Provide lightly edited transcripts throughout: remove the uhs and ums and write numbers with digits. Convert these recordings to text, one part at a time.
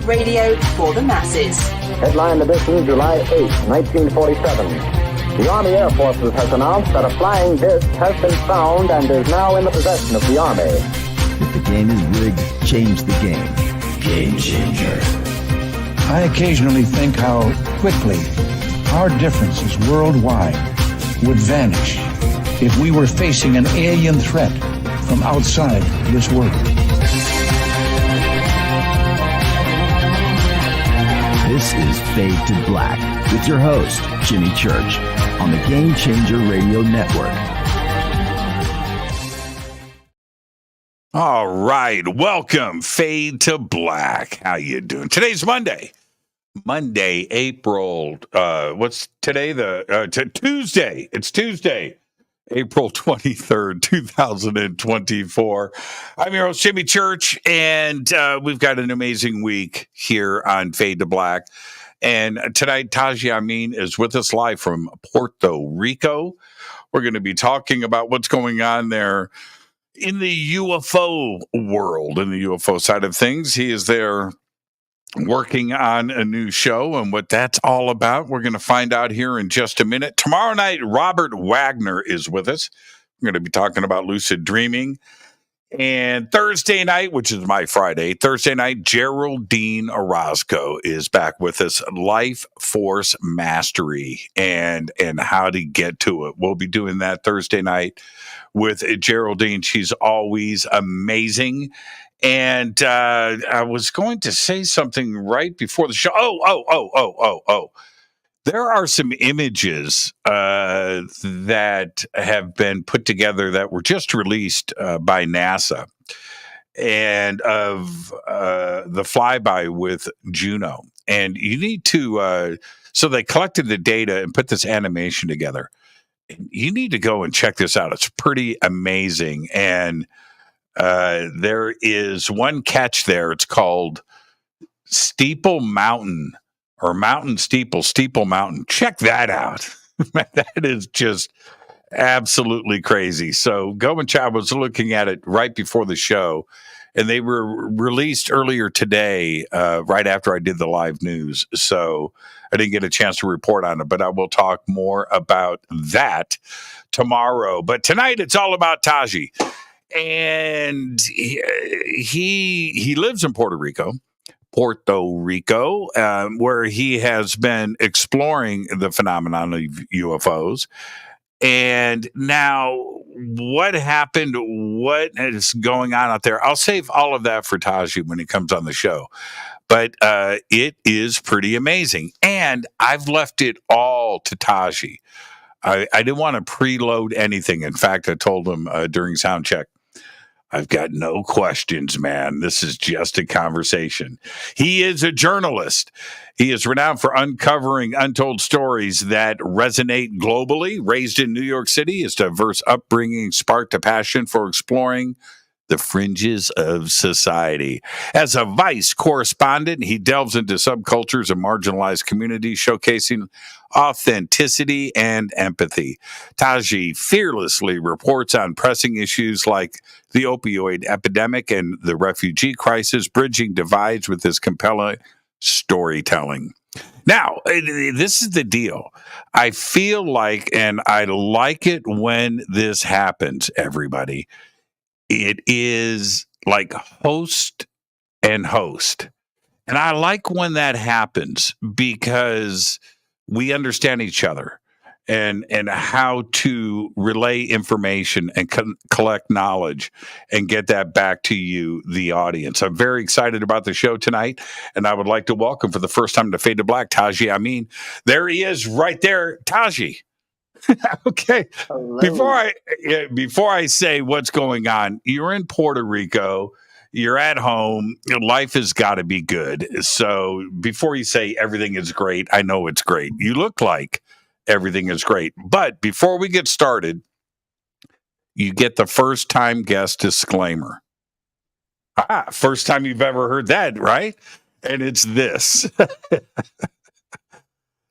radio for the masses. Headline edition, July 8, 1947. The Army Air Forces has announced that a flying disc has been found and is now in the possession of the Army. If the game is rigged, change the game. Game changer. I occasionally think how quickly our differences worldwide would vanish if we were facing an alien threat from outside this world. This is Fade to Black with your host, Jimmy Church, on the Game Changer Radio Network. All right, welcome, Fade to Black. How you doing? Today's Monday, April. What's today? Tuesday. It's Tuesday, April 23rd, 2024. I'm your host, Jimmy Church, and we've got an amazing week here on Fade to Black. And tonight, Taji Ameen is with us live from Puerto Rico. We're going to be talking about what's going on there in the UFO world, in the UFO side of things. He is there working on a new show, and what that's all about, we're going to find out here in just a minute. Tomorrow night, Robert Wagner is with us. We're going to be talking about lucid dreaming. And Thursday night, which is my Friday, Thursday night, Geraldine Orozco is back with us. Life Force Mastery and how to get to it. We'll be doing that Thursday night with Geraldine. She's always amazing. And I was going to say something right before the show. Oh. There are some images that have been put together that were just released by NASA, and of the flyby with Juno. And you need to, so they collected the data and put this animation together. You need to go and check this out. It's pretty amazing. And there is one catch there. It's called Steeple Mountain. Or Mountain Steeple Mountain. Check that out. That is just absolutely crazy. So go and check. I was looking at it right before the show, and they were released earlier today, right after I did the live news. So I didn't get a chance to report on it, but I will talk more about that tomorrow. But tonight it's all about Taji. And he lives in Puerto Rico, where he has been exploring the phenomenon of UFOs. And now, what happened? What is going on out there? I'll save all of that for Taji when he comes on the show. But it is pretty amazing. And I've left it all to Taji. I didn't want to preload anything. In fact, I told him during sound check, I've got no questions, man. This is just a conversation. He is a journalist. He is renowned for uncovering untold stories that resonate globally. Raised in New York City, his diverse upbringing sparked a passion for exploring the fringes of society. As a Vice correspondent, he delves into subcultures and marginalized communities, showcasing authenticity and empathy. Taji fearlessly reports on pressing issues like the opioid epidemic and the refugee crisis, bridging divides with his compelling storytelling. Now, this is the deal. I feel like, and I like it when this happens, everybody, it is like host and host. And I like when that happens because we understand each other and how to relay information and collect knowledge and get that back to you, the audience. I'm very excited about the show tonight, and I would like to welcome for the first time to Fade to Black, Taji Ameen. There he is right there. Taji. Okay. Hello. Before I say what's going on, you're in Puerto Rico. You're at home. Life has got to be good. So before you say everything is great, I know it's great. You look like everything is great. But before we get started, you get the first time guest disclaimer. First time you've ever heard that, right? And it's this.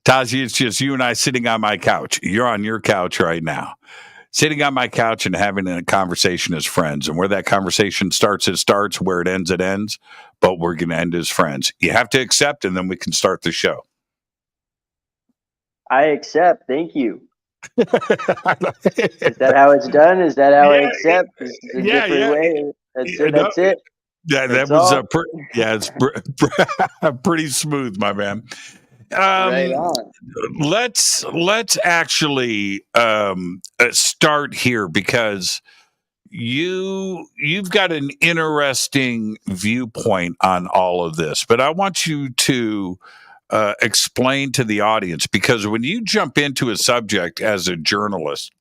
Taji, it's just you and I sitting on my couch. You're on your couch right now. sitting on my couch and having a conversation as friends. And where that conversation starts, it starts. Where it ends, it ends. But we're going to end as friends. You have to accept, and then we can start the show. I accept. Thank you. Is that how it's done? Is that how I accept? Is it a different way? That's it. Yeah, that was it's pretty smooth, my man. Right on. Let's actually start here, because you've got an interesting viewpoint on all of this, but I want you to explain to the audience, because when you jump into a subject as a journalist,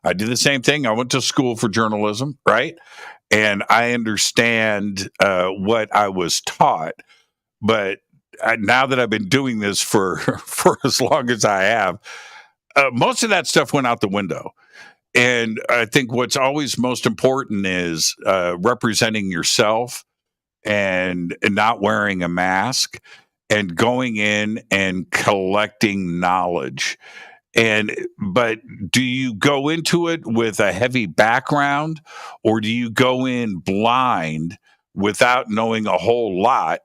I did the same thing. I went to school for journalism, right? And I understand what I was taught, but now that I've been doing this for as long as I have, most of that stuff went out the window. And I think what's always most important is representing yourself and not wearing a mask and going in and collecting knowledge. But do you go into it with a heavy background, or do you go in blind without knowing a whole lot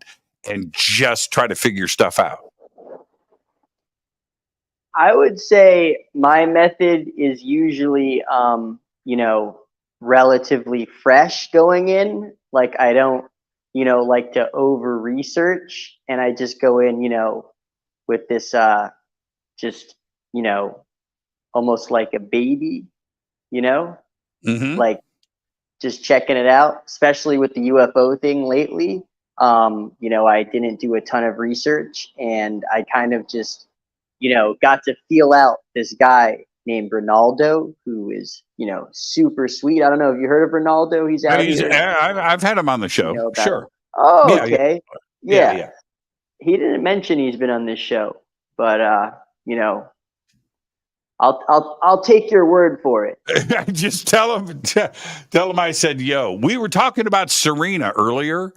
and just try to figure stuff out? I would say my method is usually, relatively fresh going in. Like, I don't, like to over research, and I just go in, with this, almost like a baby, Mm-hmm. like just checking it out, especially with the UFO thing lately. I didn't do a ton of research, and I kind of just, got to feel out this guy named Ronaldo, who is, super sweet. I don't know if you heard of Ronaldo. He's out here. I've had him on the show. Sure. Oh, okay. Yeah. He didn't mention he's been on this show, but I'll take your word for it. Just tell him I said, yo, we were talking about Serena earlier,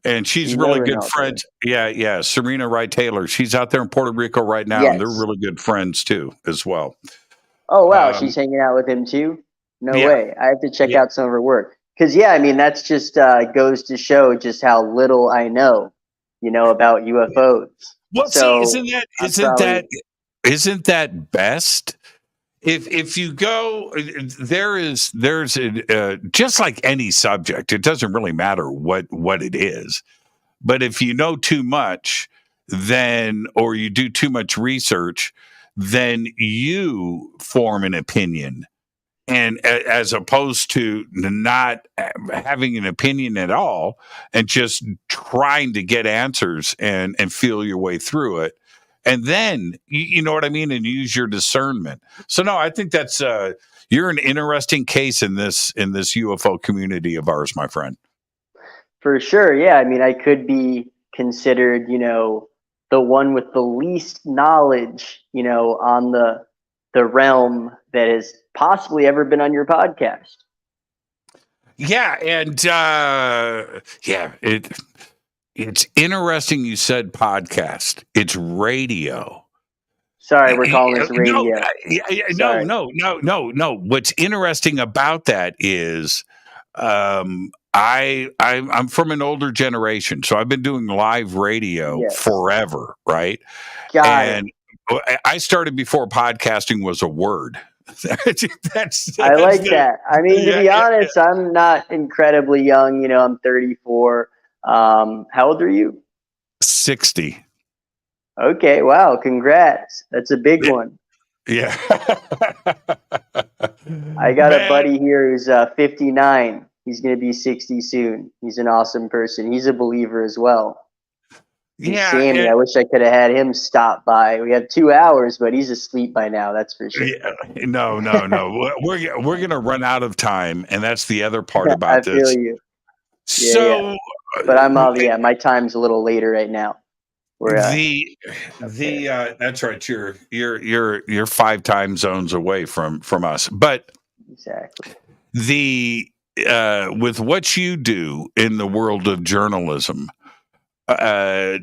and she's really good friends. Yeah. Serena Wright Taylor. She's out there in Puerto Rico right now, and they're really good friends too, as well. Oh, wow. She's hanging out with him too? No way. I have to check out some of her work. Because, that's just goes to show just how little I know, about UFOs. Well, so isn't that best? If you go, there's just like any subject, it doesn't really matter what it is. But if you know too much, or you do too much research, then you form an opinion. And as opposed to not having an opinion at all and just trying to get answers and feel your way through it. And then, you know what I mean? And use your discernment. So, no, I think that's, you're an interesting case in this UFO community of ours, my friend. For sure. Yeah. I mean, I could be considered, the one with the least knowledge, on the realm that has possibly ever been on your podcast. Yeah. And, it's interesting you said podcast. It's radio. Sorry, we're calling this radio. No. What's interesting about that is I'm from an older generation, so I've been doing live radio forever, right? Got it. I started before podcasting was a word. I like that. I mean, to be honest, I'm not incredibly young. I'm 34. How old are you? 60. Okay. Wow. Congrats. That's a big one. Yeah. I got a buddy here who's 59. He's going to be 60 soon. He's an awesome person. He's a believer as well. Yeah. Sammy, I wish I could have had him stop by. We have 2 hours, but he's asleep by now. That's for sure. Yeah, no. We're going to run out of time. And that's the other part about this. I feel you. So, but I'm my time's a little later right now. That's right. You're 5 time zones away from us. But exactly. With what you do in the world of journalism, are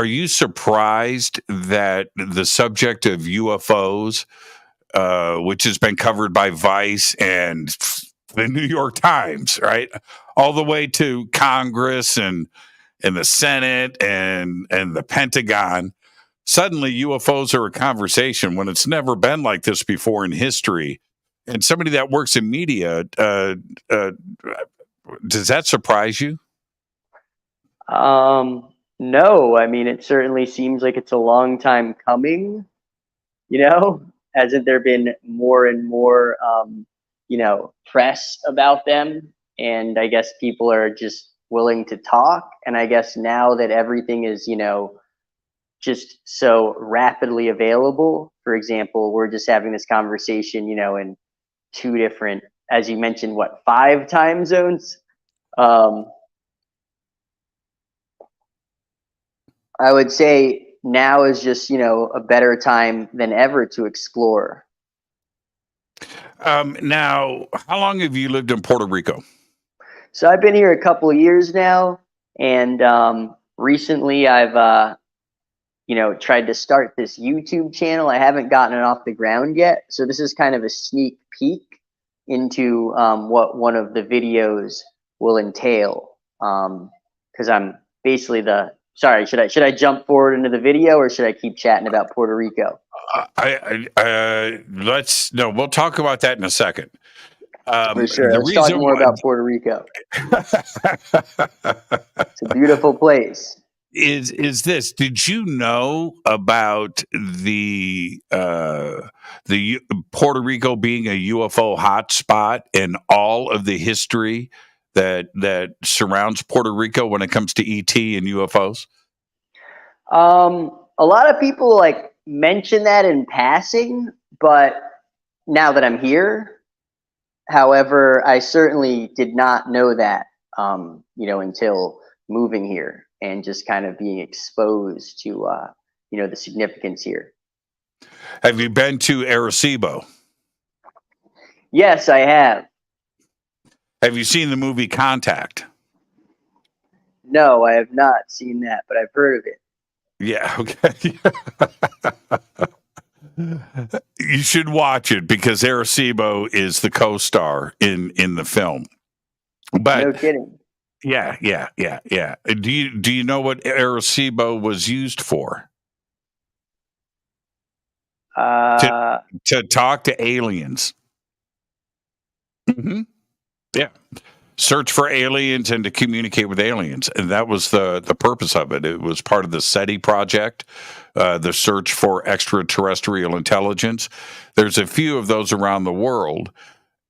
you surprised that the subject of UFOs which has been covered by Vice and the New York Times, right? All the way to Congress and the Senate and the Pentagon. Suddenly UFOs are a conversation when it's never been like this before in history. And somebody that works in media, does that surprise you? No, I mean, it certainly seems like it's a long time coming, you know? Hasn't there been more and more, press about them? And I guess people are just willing to talk. And I guess now that everything is, just so rapidly available, for example, we're just having this conversation, in two different, as you mentioned, 5 time zones? I would say now is just, a better time than ever to explore. Now, how long have you lived in Puerto Rico? So I've been here a couple of years now, and recently I've, tried to start this YouTube channel. I haven't gotten it off the ground yet, so this is kind of a sneak peek into what one of the videos will entail. Because I'm basically Sorry, should I jump forward into the video, or should I keep chatting about Puerto Rico? We'll talk about that in a second. For sure. Let's talk more about Puerto Rico. It's a beautiful place. Is this? Did you know about the Puerto Rico being a UFO hotspot and all of the history that surrounds Puerto Rico when it comes to ET and UFOs? A lot of people mention that in passing, but now that I'm here, however, I certainly did not know that, until moving here and just kind of being exposed to, the significance here. Have you been to Arecibo? Yes, I have. Have you seen the movie Contact? No, I have not seen that, but I've heard of it. Yeah, okay. You should watch it because Arecibo is the co-star in the film. But no kidding. Yeah. Do you know what Arecibo was used for? To talk to aliens. Mm-hmm. Yeah. Search for aliens and to communicate with aliens. And that was the purpose of it. It was part of the SETI project, the search for extraterrestrial intelligence. There's a few of those around the world.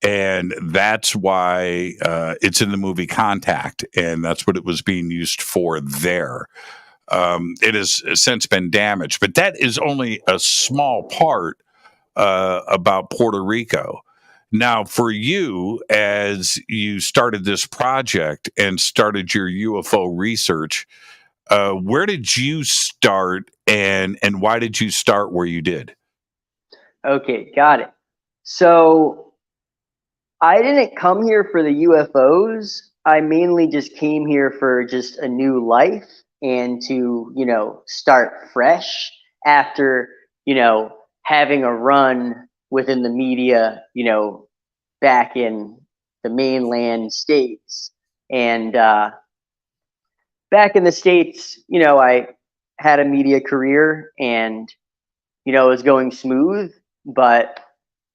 And that's why it's in the movie Contact. And that's what it was being used for there. It has since been damaged. But that is only a small part about Puerto Rico. Now, for you, as you started this project and started your UFO research, where did you start and why did you start where you did? Okay, got it. So I didn't come here for the UFOs. I mainly just came here for just a new life and to, start fresh after, having a run within the media, back in the mainland states. And back in the States, I had a media career and, it was going smooth, but,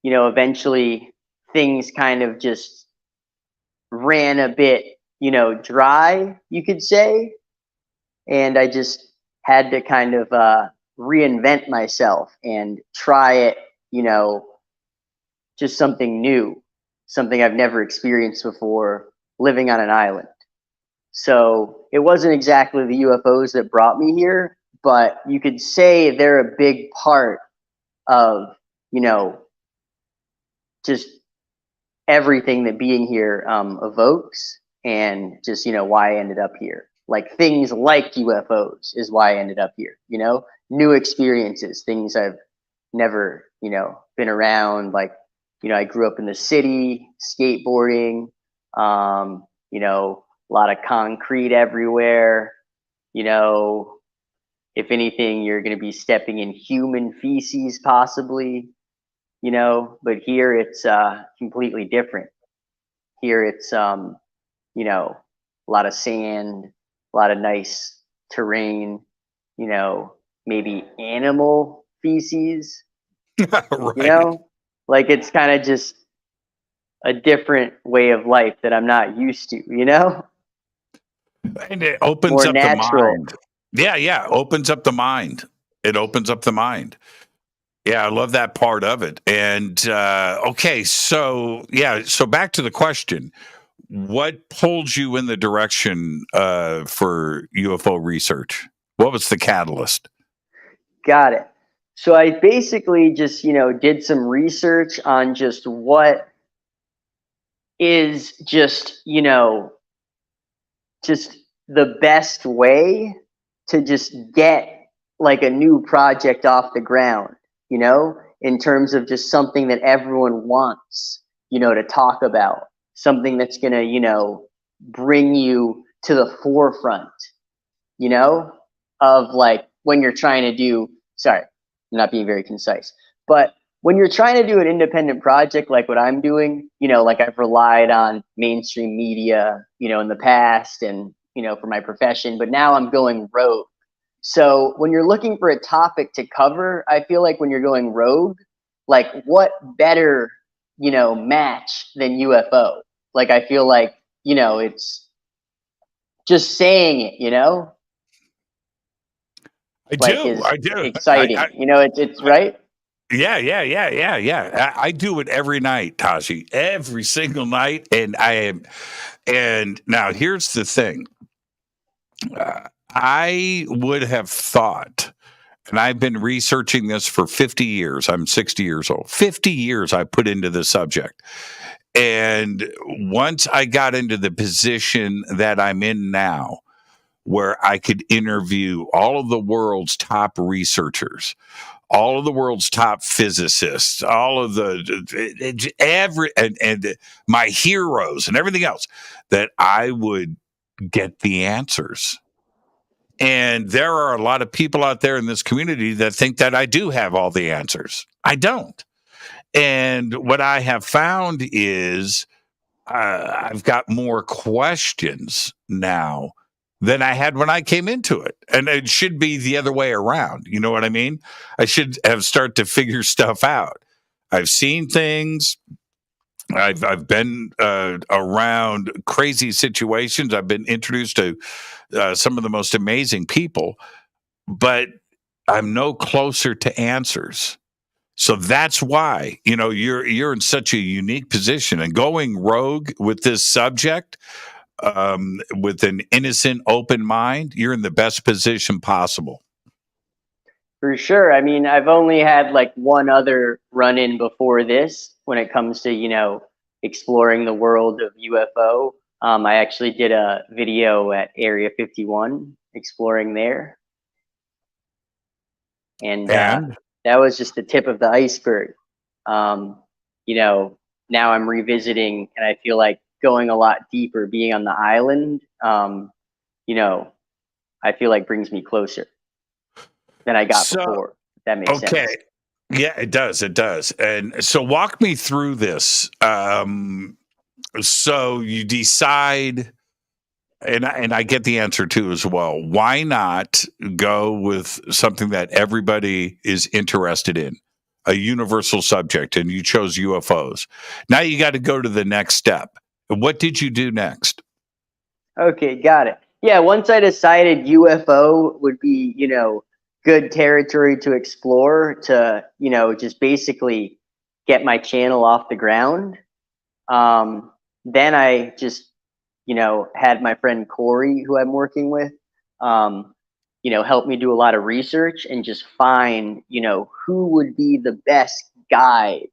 eventually things kind of just ran a bit, dry, you could say. And I just had to kind of reinvent myself and try it, just something new, something I've never experienced before, living on an island. So it wasn't exactly the UFOs that brought me here, but you could say they're a big part of, just everything that being here evokes, and just, why I ended up here. Like things like UFOs is why I ended up here, new experiences, things I've never, been around. Like, I grew up in the city, skateboarding, a lot of concrete everywhere. If anything, you're going to be stepping in human feces, possibly. you know, but here it's completely different. Here it's you know, a lot of sand, a lot of nice terrain, you know, maybe animal feces, you Right. know, like it's kind of just a different way of life that I'm not used to, you know, And it opens more up the natural. mind. Yeah, yeah. Opens up the mind. It opens up the mind. Yeah, I love that part of it. And okay, so yeah, so back to the question. What pulled you in the direction for UFO research? What was the catalyst? Got it. So I basically just, you know, did some research on just what is just, you know, just the best way to just get like a new project off the ground, you know, in terms of just something that everyone wants, you know, to talk about, something that's going to, you know, bring you to the forefront, you know, of like when you're trying to do, sorry, I'm not being very concise, but when you're trying to do an independent project like what I'm doing, you know, like I've relied on mainstream media, you know, in the past and, you know, for my profession, but now I'm going rogue. So when you're looking for a topic to cover, I feel like when you're going rogue, like what better, you know, match than UFO? Like I feel like, you know, it's just saying it, you know, I like do. is I do. exciting. You know, it's right. Yeah, yeah, yeah, yeah, yeah. I do it every night, Taji, every single night. And I am, and now here's the thing. I would have thought, and I've been researching this for 50 years. I'm 60 years old. 50 years I put into the subject. And once I got into the position that I'm in now, where I could interview all of the world's top researchers, all of the world's top physicists, all of the every and my heroes and everything else, that I would get the answers. And there are a lot of people out there in this community that think that I do have all the answers. I don't. And what I have found is I've got more questions now than I had when I came into it. And it should be the other way around. You know what I mean? I should have started to figure stuff out. I've seen things. I've been around crazy situations. I've been introduced to some of the most amazing people, but I'm no closer to answers. So that's why, you know, you're in such a unique position, and going rogue with this subject, with an innocent, open mind, you're in the best position possible. For sure. I mean, I've only had like one other run in before this when it comes to, you know, exploring the world of UFO. I actually did a video at Area 51 exploring there. And And that was just the tip of the iceberg. Um, you know, now I'm revisiting and I feel like going a lot deeper, being on the island, you know, I feel like brings me closer than I got so, before, if that makes okay. sense. Yeah, it does. It does. And so walk me through this. So you decide, and I get the answer too as well. Why not go with something that everybody is interested in, a universal subject, and you chose UFOs. Now you got to go to the next step. What did you do next? Okay, got it. Yeah, once I decided UFO would be, you know, good territory to explore to, you know, just basically get my channel off the ground. Then I just, you know, had my friend Corey, who I'm working with, um, you know, help me do a lot of research and just find, you know, who would be the best guide,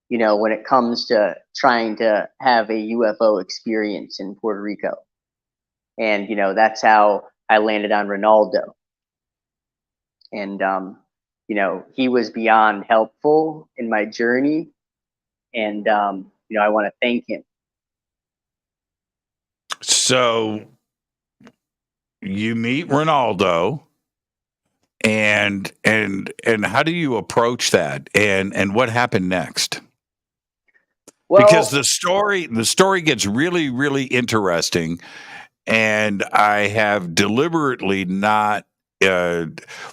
you know, when it comes to trying to have a UFO experience in Puerto Rico. And you know that's how I landed on Ronaldo. And you know he was beyond helpful in my journey, and you know I want to thank him. So you meet Ronaldo, and how do you approach that, and what happened next? Well, Because the story gets really, really interesting, and I have deliberately not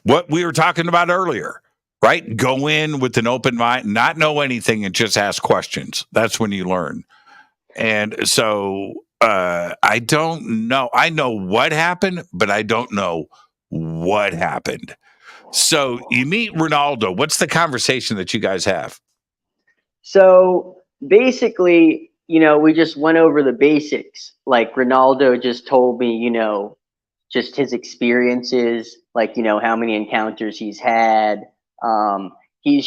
what we were talking about earlier, right? Go in with an open mind, not know anything, and just ask questions. That's when you learn. And so I don't know. I know what happened, but I don't know what happened. So you meet Ronaldo. What's the conversation that you guys have? so basically, we just went over the basics. Like Ronaldo just told me, just his experiences, like, how many encounters he's had. He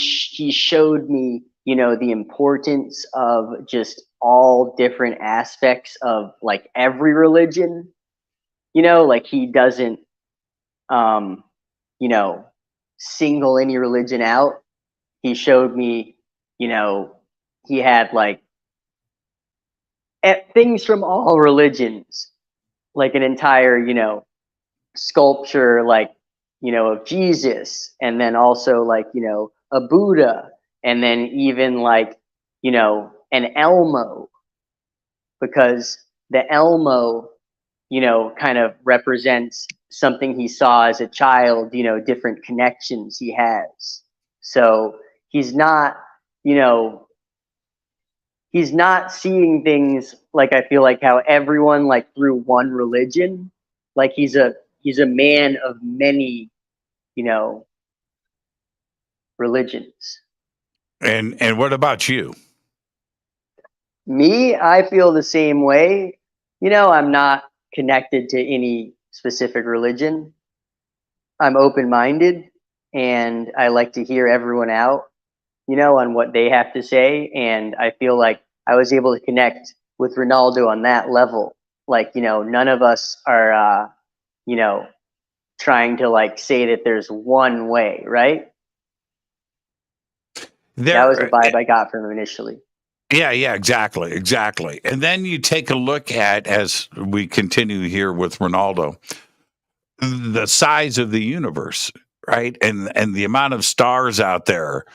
showed me, the importance of just all different aspects of like every religion, like he doesn't, um, you know, single any religion out. He showed me, he had like things from all religions, like an entire, sculpture, like, of Jesus, and then also like, a Buddha, and then even like, an Elmo, because the Elmo, kind of represents something he saw as a child, different connections he has. So he's not, you know, he's not seeing things like, I feel like how everyone like through one religion, like he's a man of many, religions. And what about you? Me, I feel the same way. I'm not connected to any specific religion. I'm open-minded, and I like to hear everyone out, on what they have to say. And I feel like I was able to connect with Ronaldo on that level. Like, none of us are, trying to like say that there's one way, right? That was the vibe I got from him initially. Yeah, exactly. And then you take a look at, as we continue here with Ronaldo, the size of the universe, right? And the amount of stars out there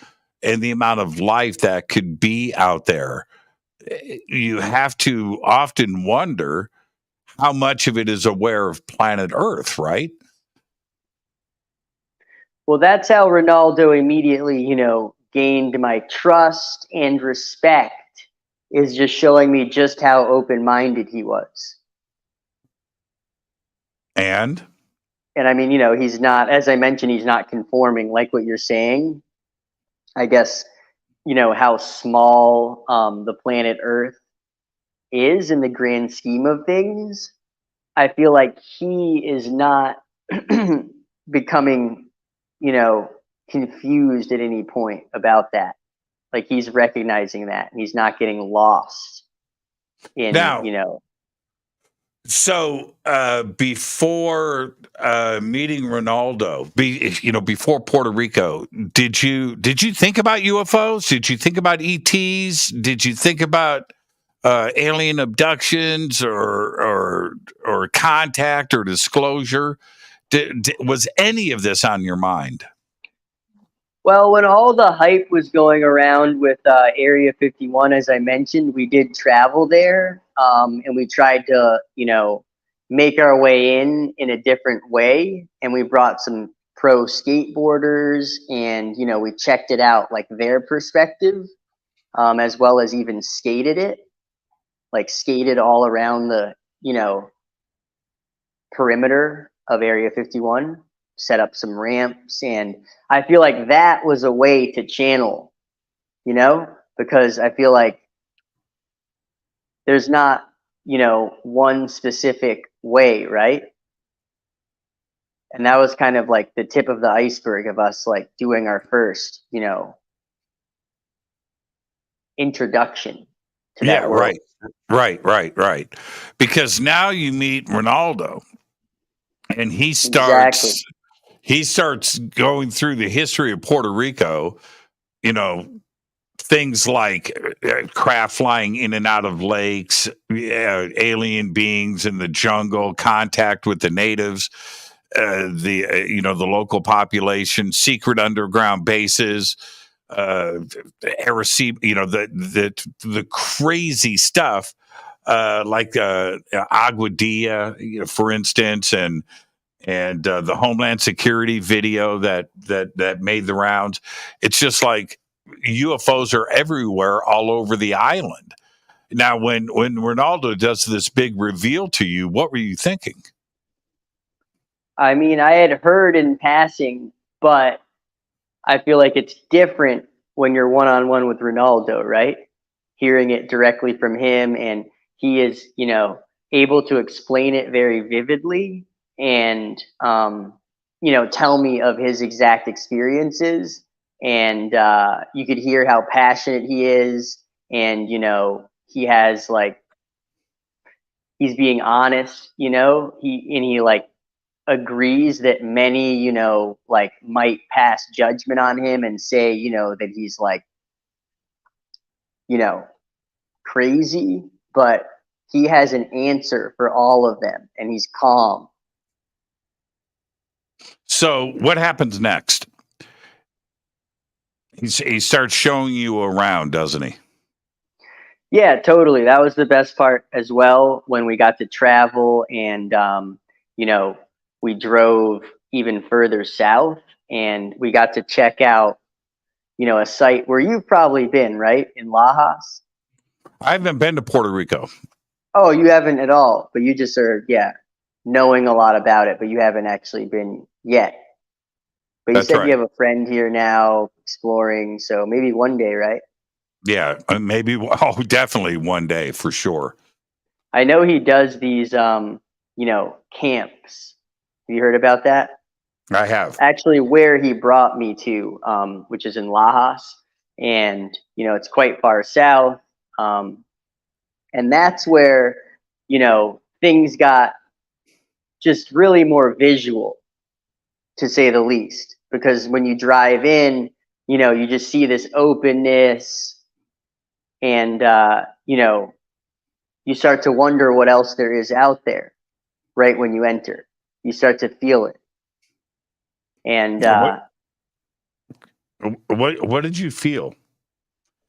and the amount of life that could be out there. You have to often wonder how much of it is aware of planet Earth, right? Well, that's how Ronaldo immediately, gained my trust and respect, is just showing me just how open-minded he was. And I mean, he's not, as I mentioned, he's not conforming, like what you're saying. I guess, how small the planet Earth is in the grand scheme of things. I feel like he is not becoming, confused at any point about that. Like he's recognizing that, and he's not getting lost in, now, So before meeting Ronaldo, before Puerto Rico, did you think about UFOs? Did you think about ETs? Did you think about alien abductions or contact or disclosure? Was any of this on your mind? Well, when all the hype was going around with Area 51, as I mentioned, we did travel there, and we tried to, make our way in a different way. And we brought some pro skateboarders, and, we checked it out, like their perspective, as well as even skated it, like skated all around the, perimeter of Area 51. Set up some ramps, and I feel like that was a way to channel, because I feel like there's not, one specific way, right? And that was kind of like the tip of the iceberg of us like doing our first, introduction to that world. Right. Because now you meet Ronaldo, and he starts going through the history of Puerto Rico, things like craft flying in and out of lakes, alien beings in the jungle, contact with the natives. the local population, secret underground bases, heresy, the crazy stuff, like Aguadilla, for instance, and the Homeland Security video that made the rounds. It's just like UFOs are everywhere, all over the island. Now, when Ronaldo does this big reveal to you, what were you thinking? I mean, I had heard in passing, but I feel like it's different when you're one-on-one with Ronaldo, right? Hearing it directly from him, and he is, able to explain it very vividly and, tell me of his exact experiences. And you could hear how passionate he is, and, he has he's being honest, he agrees that many, might pass judgment on him and say, that he's crazy, but he has an answer for all of them, and he's calm. So what happens next? He starts showing you around, doesn't he? Yeah, totally. That was the best part as well, when we got to travel and, we drove even further south, and we got to check out, a site where you've probably been, right? In Lajas. I haven't been to Puerto Rico. Oh, you haven't at all, but you just are, knowing a lot about it, but you haven't actually been yet. But you said you have a friend here now exploring, so maybe one day, right? Yeah, maybe. Oh, definitely one day for sure. I know he does these, camps. Have you heard about that? I have. Actually, where he brought me to, which is in Lajas, and it's quite far south, and that's where things got just really more visual, to say the least. Because when you drive in, you just see this openness, and you start to wonder what else there is out there. Right when you enter, you start to feel it. And what did you feel?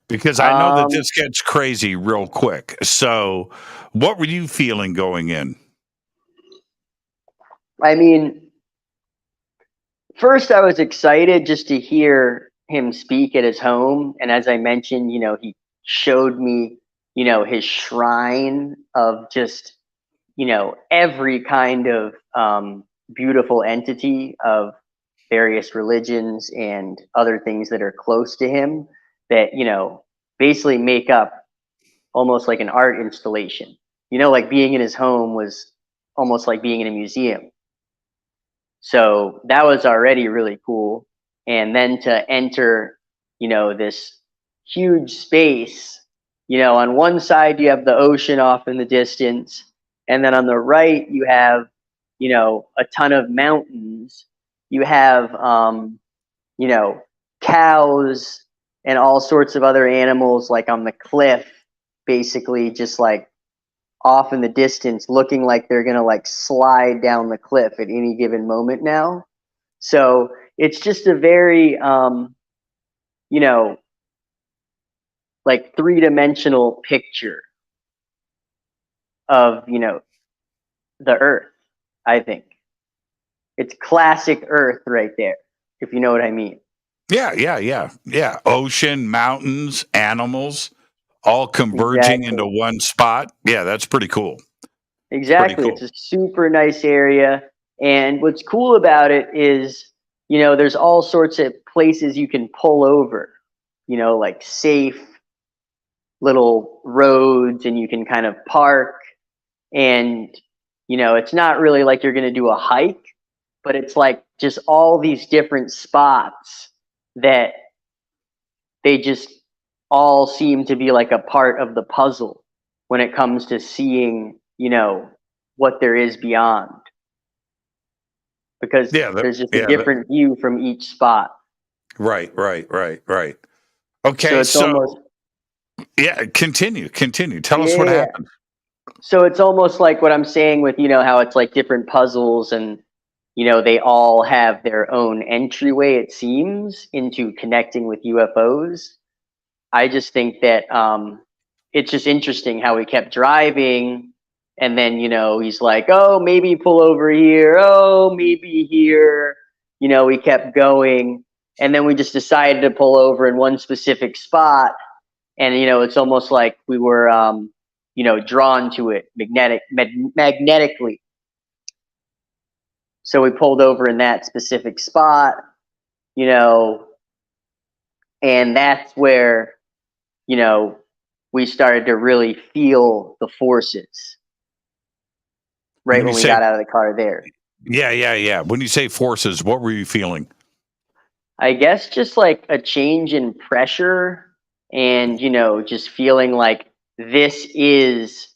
Because I know that this gets crazy real quick. So what were you feeling going in? I mean, first I was excited just to hear him speak at his home. And as I mentioned, he showed me, his shrine of just, every kind of beautiful entity of various religions and other things that are close to him that, basically make up almost like an art installation. Like being in his home was almost like being in a museum. So that was already really cool. And then to enter, this huge space, on one side you have the ocean off in the distance, and then on the right you have, a ton of mountains. You have, cows and all sorts of other animals like on the cliff, basically just like off in the distance, looking like they're going to slide down the cliff at any given moment now. So it's just a very, three-dimensional picture of, the earth, I think. It's classic Earth right there, if you know what I mean. Yeah. Ocean, mountains, animals, all converging into one spot. Yeah, that's pretty cool. Exactly. Pretty cool. It's a super nice area. And what's cool about it is, there's all sorts of places you can pull over, like safe little roads, and you can kind of park. And, it's not really like you're going to do a hike, but it's like just all these different spots that they just all seem to be like a part of the puzzle when it comes to seeing, what there is beyond. Because there's just a different view from each spot. Right. Okay, so continue. Tell us what happened. So it's almost like what I'm saying with, how it's like different puzzles, and they all have their own entryway, it seems, into connecting with UFOs. I just think that it's just interesting how we kept driving, and then, he's like, oh, maybe pull over here. Oh, maybe here. We kept going, and then we just decided to pull over in one specific spot. And, it's almost like we were, drawn to it magnetically. So we pulled over in that specific spot, and that's where, we started to really feel the forces right when we got out of the car there. Yeah. When you say forces, what were you feeling? I guess just like a change in pressure and, just feeling like this is,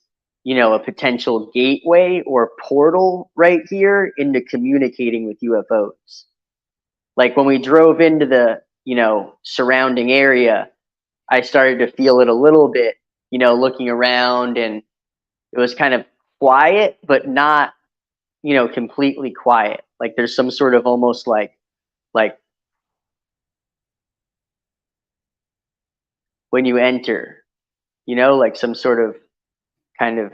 a potential gateway or portal right here into communicating with UFOs. Like when we drove into the, surrounding area, I started to feel it a little bit, looking around, and it was kind of quiet, but not, completely quiet. Like there's some sort of almost like when you enter, like some sort of kind of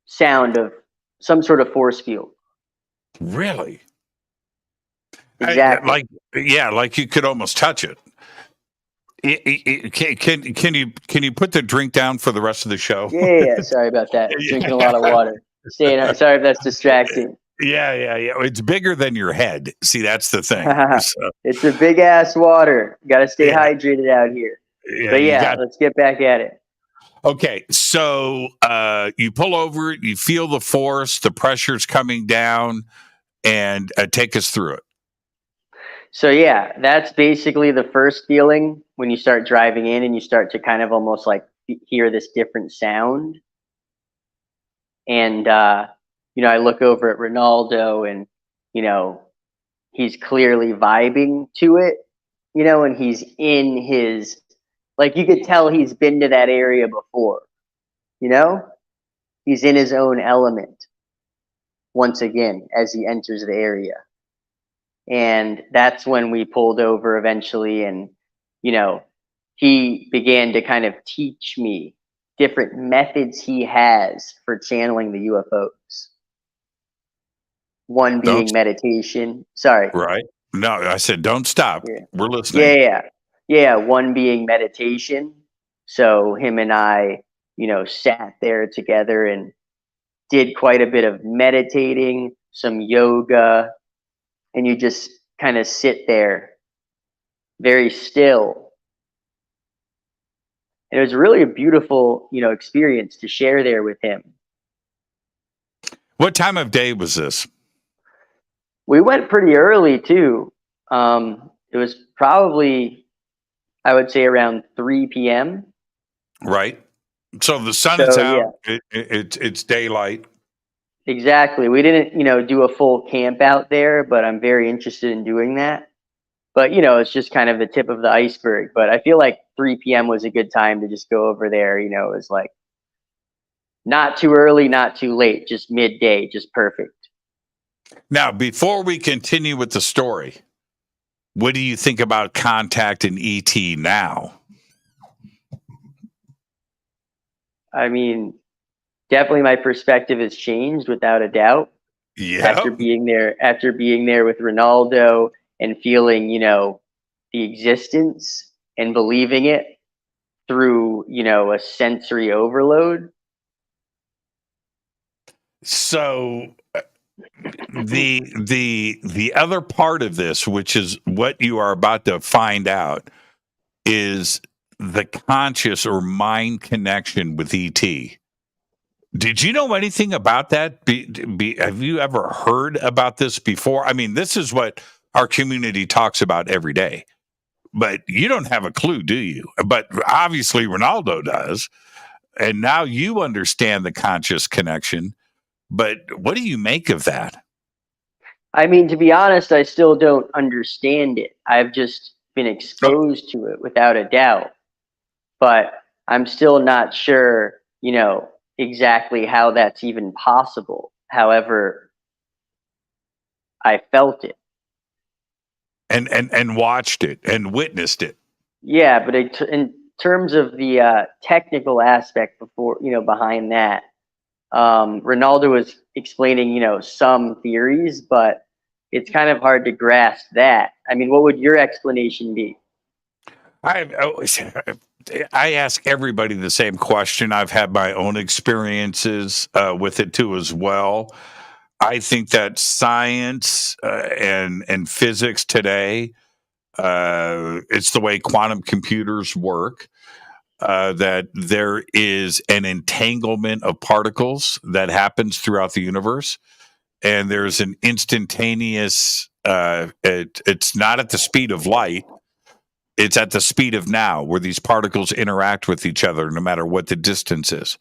sound of some sort of force field. Really? Exactly. Like you could almost touch it. Can you put the drink down for the rest of the show? Yeah. Sorry about that. Drinking a lot of water. Sorry if that's distracting. Yeah. It's bigger than your head. See, that's the thing. So, it's a big ass water. Got to stay hydrated out here. But let's get back at it. Okay, so you pull over, you feel the force, the pressure's coming down, and take us through it. So that's basically the first feeling when you start driving in and you start to kind of almost like hear this different sound. And, I look over at Ronaldo, and, he's clearly vibing to it, and he's in his, like you could tell he's been to that area before, he's in his own element once again as he enters the area. And that's when we pulled over eventually, and he began to kind of teach me different methods he has for channeling the UFOs. One being meditation. Sorry. Right. No, I said don't stop. Yeah. We're listening. Yeah. One being meditation. So him and I, sat there together and did quite a bit of meditating, some yoga, and you just kind of sit there very still. And it was really a beautiful, experience to share there with him. What time of day was this? We went pretty early too. It was probably, I would say, around 3 p.m. Right. So the sun is out. Yeah. It's daylight. Exactly. We didn't, do a full camp out there, but I'm very interested in doing that. But, it's just kind of the tip of the iceberg. But I feel like 3 p.m. was a good time to just go over there. It was like not too early, not too late, just midday, just perfect. Now, before we continue with the story, what do you think about contact and ET now? I mean, definitely my perspective has changed without a doubt. Yeah. After being there with Ronaldo and feeling, the existence and believing it through, a sensory overload. So the other part of this, which is what you are about to find out, is the conscious or mind connection with ET. Did you know anything about that? Have you ever heard about this before? I mean, this is what our community talks about every day, but you don't have a clue, do you? But obviously Ronaldo does. And now you understand the conscious connection. But what do you make of that? I mean, to be honest, I still don't understand it. I've just been exposed to it without a doubt. But I'm still not sure, exactly how that's even possible. However, I felt it. And watched it and witnessed it. Yeah, but in terms of the technical aspect behind that, Ronaldo was explaining, some theories, but it's kind of hard to grasp that. I mean, what would your explanation be? I ask everybody the same question. I've had my own experiences with it too as well. I think that science and physics today, it's the way quantum computers work. That there is an entanglement of particles that happens throughout the universe, and there's an instantaneous. It's not at the speed of light. It's at the speed of now, where these particles interact with each other, no matter what the distance is.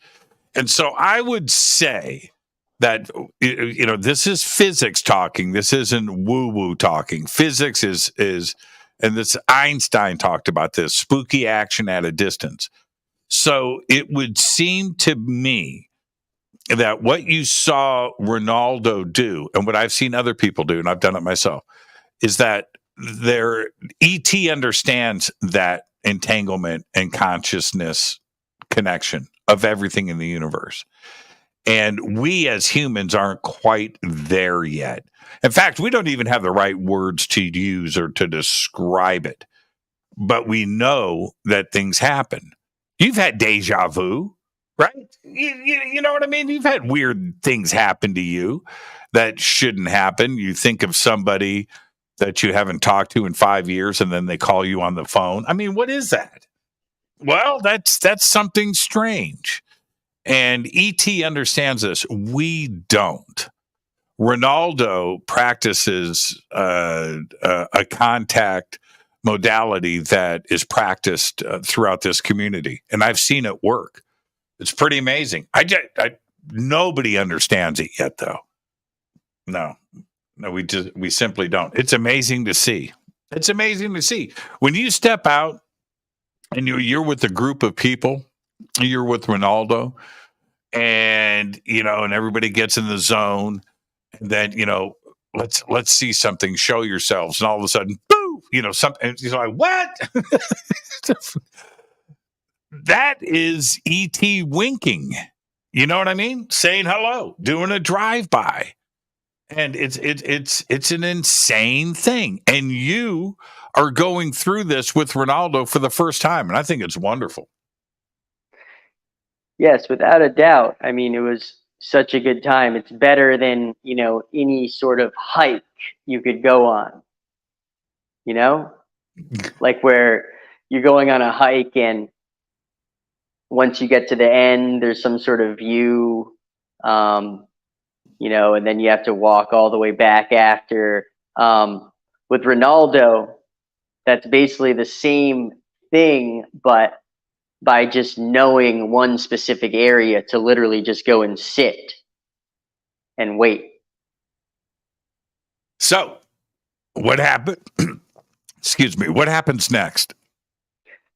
And so, I would say that this is physics talking. This isn't woo-woo talking. Physics is, and this Einstein talked about this spooky action at a distance. So it would seem to me that what you saw Ronaldo do, and what I've seen other people do, and I've done it myself, is that their ET understands that entanglement and consciousness connection of everything in the universe. And we as humans aren't quite there yet. In fact, we don't even have the right words to use or to describe it. But we know that things happen. You've had deja vu, right? You know what I mean? You've had weird things happen to you that shouldn't happen. You think of somebody that you haven't talked to in 5 years, and then they call you on the phone. I mean, what is that? Well, that's something strange. And ET understands this. We don't. Ronaldo practices a contact modality that is practiced throughout this community, and I've seen it work. It's pretty amazing. Nobody understands it yet, though. No, we simply don't. It's amazing to see. It's amazing to see when you step out and you're with a group of people. You're with Ronaldo, and and everybody gets in the zone. And then let's see something. Show yourselves, and all of a sudden, boo! Something. He's like, what? That is ET winking. You know what I mean? Saying hello, doing a drive-by. And it's an insane thing. And you are going through this with Ronaldo for the first time. And I think it's wonderful. Yes, without a doubt. I mean, it was such a good time. It's better than, any sort of hike you could go on. Like where you're going on a hike and once you get to the end, there's some sort of view, and then you have to walk all the way back after. With Ronaldo, that's basically the same thing, but by just knowing one specific area to literally just go and sit and wait. So, what happened? Excuse me. What happens next?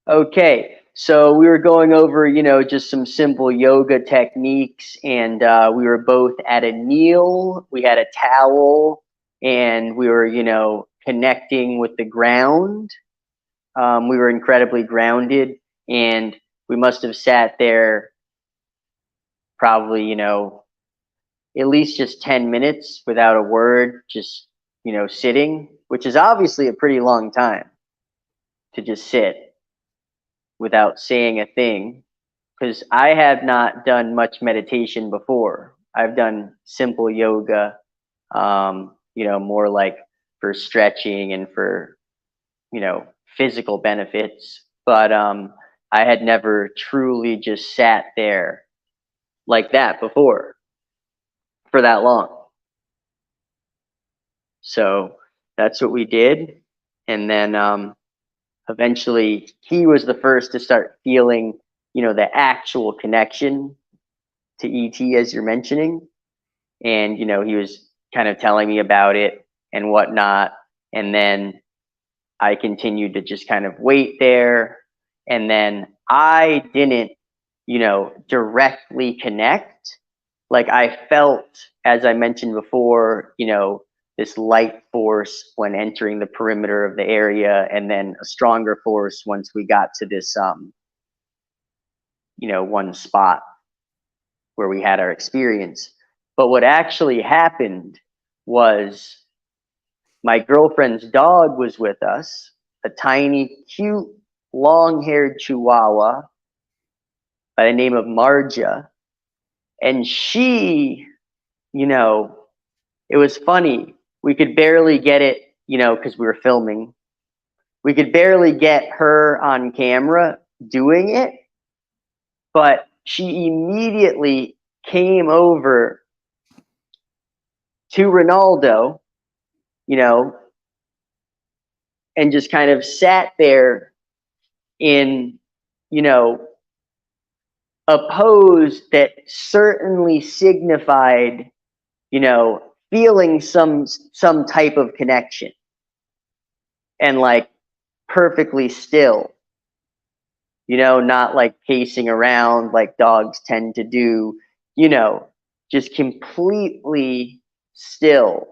Okay. So we were going over, just some simple yoga techniques, and we were both at a kneel. We had a towel, and we were, connecting with the ground. We were incredibly grounded, and we must have sat there probably, at least just 10 minutes without a word, just, sitting, which is obviously a pretty long time to just sit without saying a thing, because I have not done much meditation before. I've done simple yoga, more like for stretching and for, physical benefits. But I had never truly just sat there like that before for that long. So that's what we did. And then eventually he was the first to start feeling, the actual connection to ET, as you're mentioning. And, he was kind of telling me about it and whatnot. And then I continued to just kind of wait there. And then I didn't, directly connect, like I felt, as I mentioned before, you know, this light force when entering the perimeter of the area, and then a stronger force once we got to this, you know, one spot where we had our experience. But what actually happened was my girlfriend's dog was with us, a tiny, cute, long-haired Chihuahua by the name of Marja. And she, you know, it was funny. We could barely get it, you know, because we were filming. We could barely get her on camera doing it, but she immediately came over to Ronaldo, you know, and just kind of sat there in, you know, a pose that certainly signified, you know, feeling some type of connection, and like perfectly still, you know, not like pacing around like dogs tend to do, you know, just completely still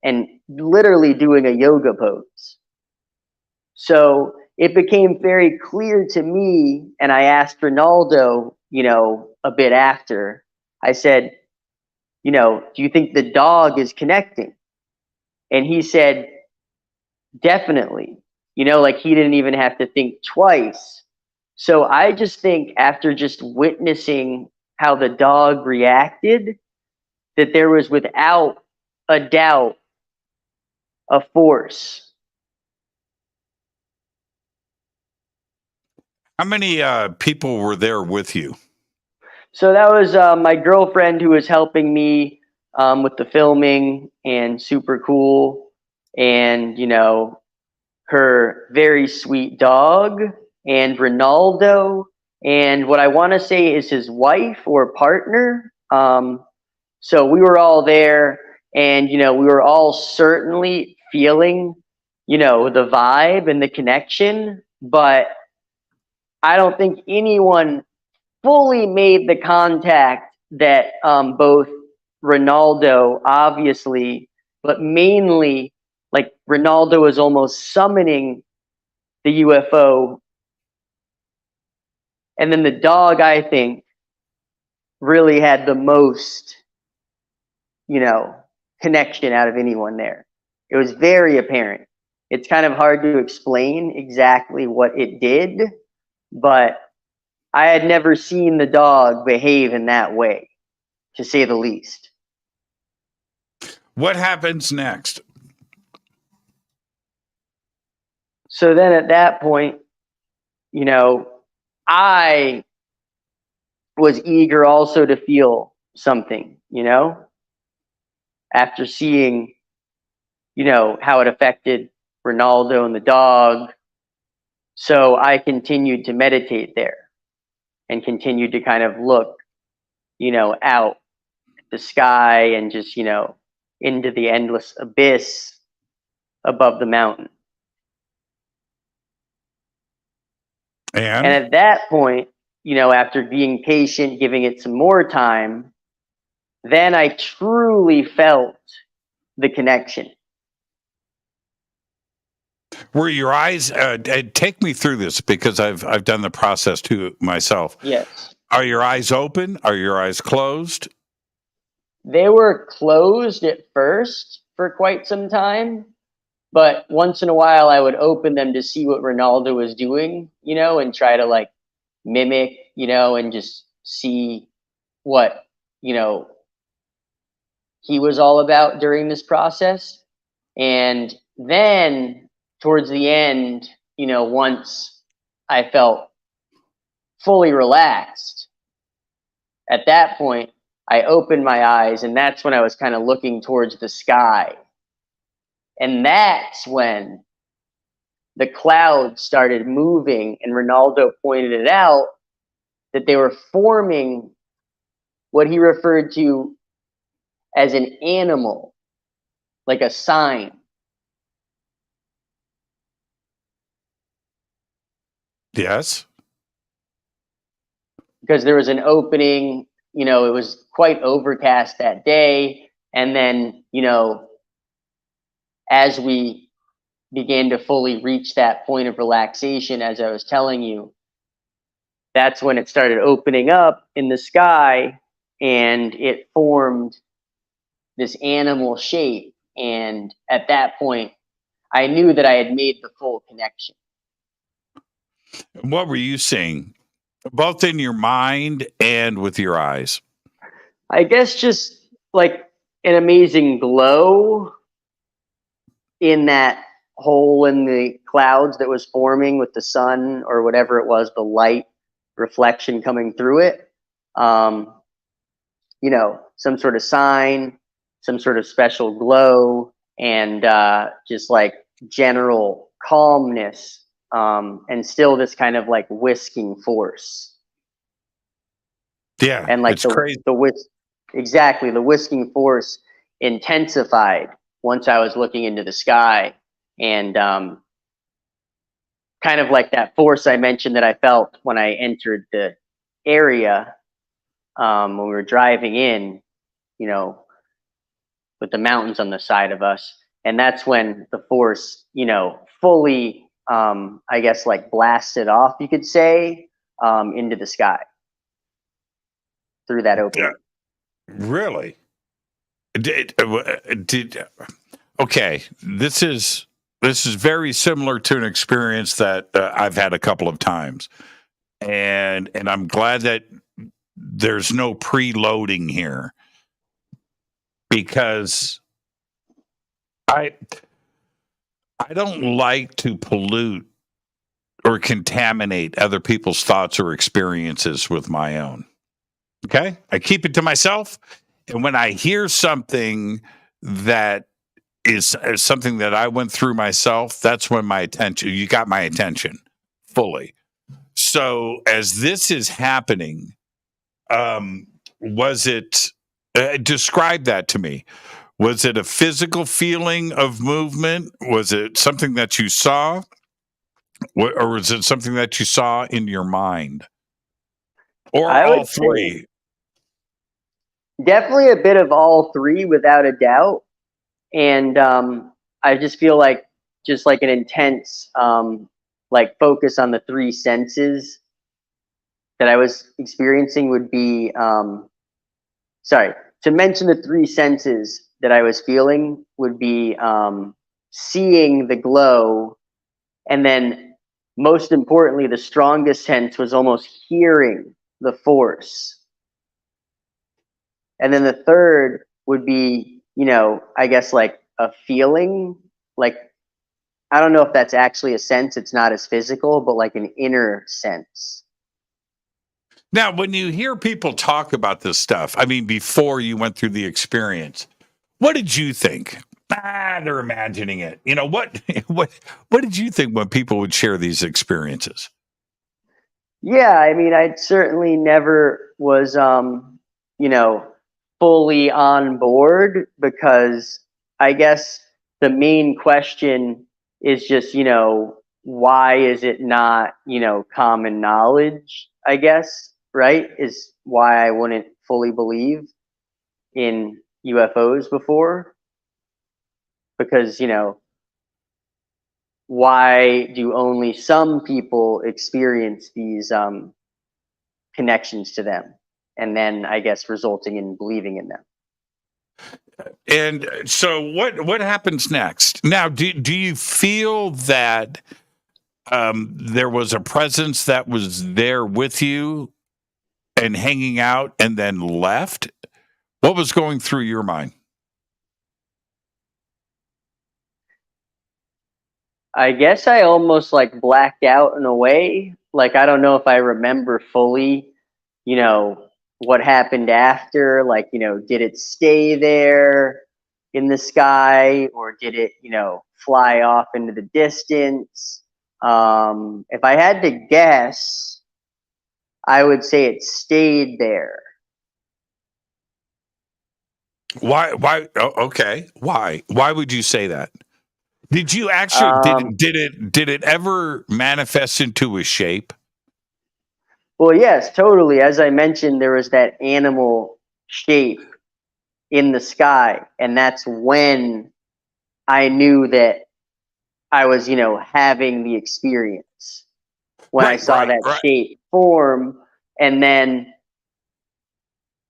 and literally doing a yoga pose. So it became very clear to me, and I asked Ronaldo, you know, a bit after, I said, you know, do you think the dog is connecting? And he said, definitely. You know, like he didn't even have to think twice. So I just think after just witnessing how the dog reacted, that there was without a doubt a force. How many people were there with you? So that was my girlfriend who was helping me with the filming, and super cool. And, you know, her very sweet dog, and Ronaldo, and what I want to say is his wife or partner. So we were all there, and, you know, we were all certainly feeling, you know, the vibe and the connection, but I don't think anyone fully made the contact that both Ronaldo, obviously, but mainly like Ronaldo was almost summoning the UFO. And then the dog, I think, really had the most, you know, connection out of anyone there. It was very apparent. It's kind of hard to explain exactly what it did, but I had never seen the dog behave in that way, to say the least. What happens next? So then at that point, you know, I was eager also to feel something, you know, after seeing, you know, how it affected Ronaldo and the dog. So I continued to meditate there and continued to kind of look, you know, out at the sky and just, you know, into the endless abyss above the mountain. And at that point, you know, after being patient, giving it some more time, then I truly felt the connection. Were your eyes? Take me through this, because I've done the process too myself. Yes. Are your eyes open? Are your eyes closed? They were closed at first for quite some time, but once in a while I would open them to see what Ronaldo was doing, you know, and try to like mimic, you know, and just see what, you know, he was all about during this process. And then towards the end, you know, once I felt fully relaxed, at that point, I opened my eyes, and that's when I was kind of looking towards the sky. And that's when the clouds started moving, and Ronaldo pointed it out that they were forming what he referred to as an animal, like a sign. Yes. Because there was an opening, it was quite overcast that day. And then, as we began to fully reach that point of relaxation, as I was telling you, that's when it started opening up in the sky and it formed this animal shape. And at that point, I knew that I had made the full connection. What were you seeing, both in your mind and with your eyes? I guess just like an amazing glow in that hole in the clouds that was forming with the sun or whatever it was, the light reflection coming through it. Some sort of sign, some sort of special glow, and just like general calmness, and still this kind of like whisking force. Yeah, And like it's crazy. Exactly, the whisking force intensified once I was looking into the sky, and kind of like that force I mentioned that I felt when I entered the area, when we were driving in, with the mountains on the side of us. And that's when the force, fully, I guess, like blasted off, you could say, into the sky through that opening. Really? Okay, this is very similar to an experience that I've had a couple of times, and I'm glad that there's no preloading here, because I don't like to pollute or contaminate other people's thoughts or experiences with my own. Okay, I keep it to myself. And when I hear something that is something that I went through myself, that's when you got my attention fully. So as this is happening, was it, describe that to me. Was it a physical feeling of movement? Was it something that you saw? Or was it something that you saw in your mind? Or all three? Definitely a bit of all three, without a doubt. And I just feel like just like an intense like focus on the three senses that I was experiencing would be to mention the three senses that I was feeling would be seeing the glow, and then most importantly, the strongest sense was almost hearing the force. And then the third would be, I guess like a feeling, like, I don't know if that's actually a sense, it's not as physical, but like an inner sense. Now, when you hear people talk about this stuff, I mean, before you went through the experience, what did you think? They're imagining it. What did you think when people would share these experiences? Yeah, I mean, I certainly never was, fully on board, because I guess the main question is just, why is it not, common knowledge, I guess, right? Is why I wouldn't fully believe in UFOs before. Because, why do only some people experience these connections to them, and then I guess resulting in believing in them? And so what happens next? Now, do you feel that there was a presence that was there with you and hanging out and then left? What was going through your mind? I guess I almost like blacked out in a way. Like, I don't know if I remember fully, what happened after. Like, did it stay there in the sky, or did it, fly off into the distance? If I had to guess, I would say it stayed there. Why? Okay. Why would you say that? Did you actually did it ever manifest into a shape? Well, yes, totally. As I mentioned, there was that animal shape in the sky, and that's when I knew that I was, having the experience when I Right, saw right, that right. shape form, and then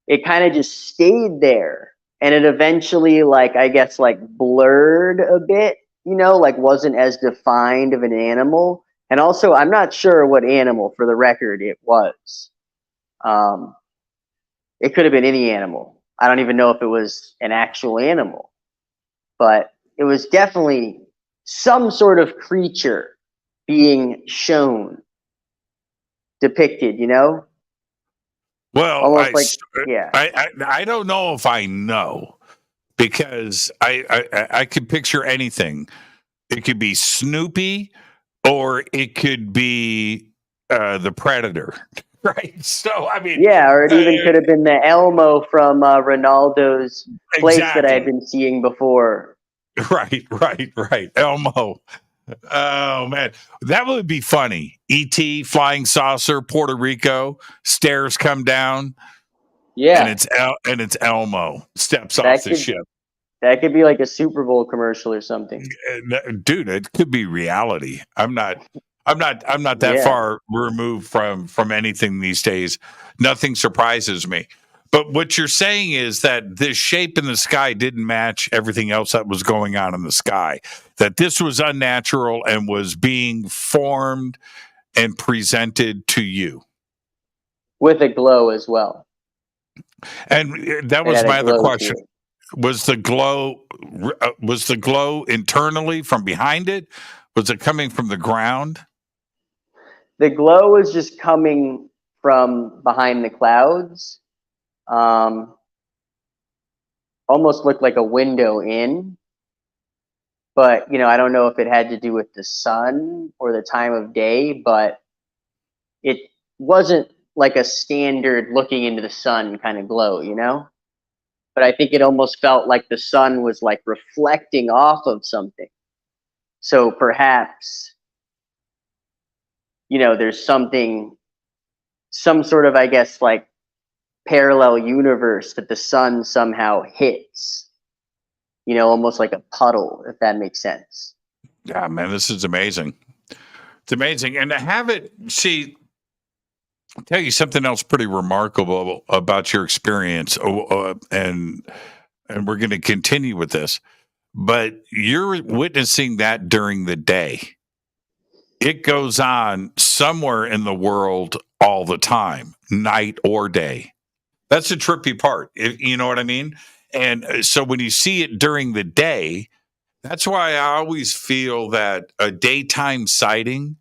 it kind of just stayed there, and it eventually, like, I guess, like, blurred a bit, like, wasn't as defined of an animal. And also, I'm not sure what animal, for the record, it was. Um, it could have been any animal. I don't even know if it was an actual animal, but it was definitely some sort of creature being shown, depicted, Well, almost like, yeah. I don't know if I know, because I could picture anything. It could be Snoopy, or it could be the Predator, right? So I mean, Yeah, or it even could have been the Elmo from Ronaldo's place that I had exactly. been seeing before. Right, right, right. Elmo. Oh man, that would be funny. E.T. flying saucer, Puerto Rico, stairs come down, and Yeah, it's Elmo steps off that the could ship. that could be like a Super Bowl commercial or something. Dude, it could be reality. I'm not that Yeah, far removed from anything these days. Nothing surprises me. But what you're saying is that this shape in the sky didn't match everything else that was going on in the sky. That this was unnatural and was being formed and presented to you. with a glow as well. And that It was had a my other glow to question. it. Was the glow internally from behind it? Was it coming from the ground? The glow was just coming from behind the clouds. Um, Almost looked like a window in, but I don't know if it had to do with the sun or the time of day, but it wasn't like a standard looking into the sun kind of glow. But I think it almost felt like the sun was like reflecting off of something. So perhaps, there's some sort of, I guess, like parallel universe that the sun somehow hits, almost like a puddle, if that makes sense. Yeah, man, this is amazing. It's amazing. And to have it, see, I'll tell you something else pretty remarkable about your experience. And we're going to continue with this, but you're witnessing that during the day. It goes on somewhere in the world all the time, night or day. That's the trippy part. You know what I mean? And so when you see it during the day, that's why I always feel that a daytime sighting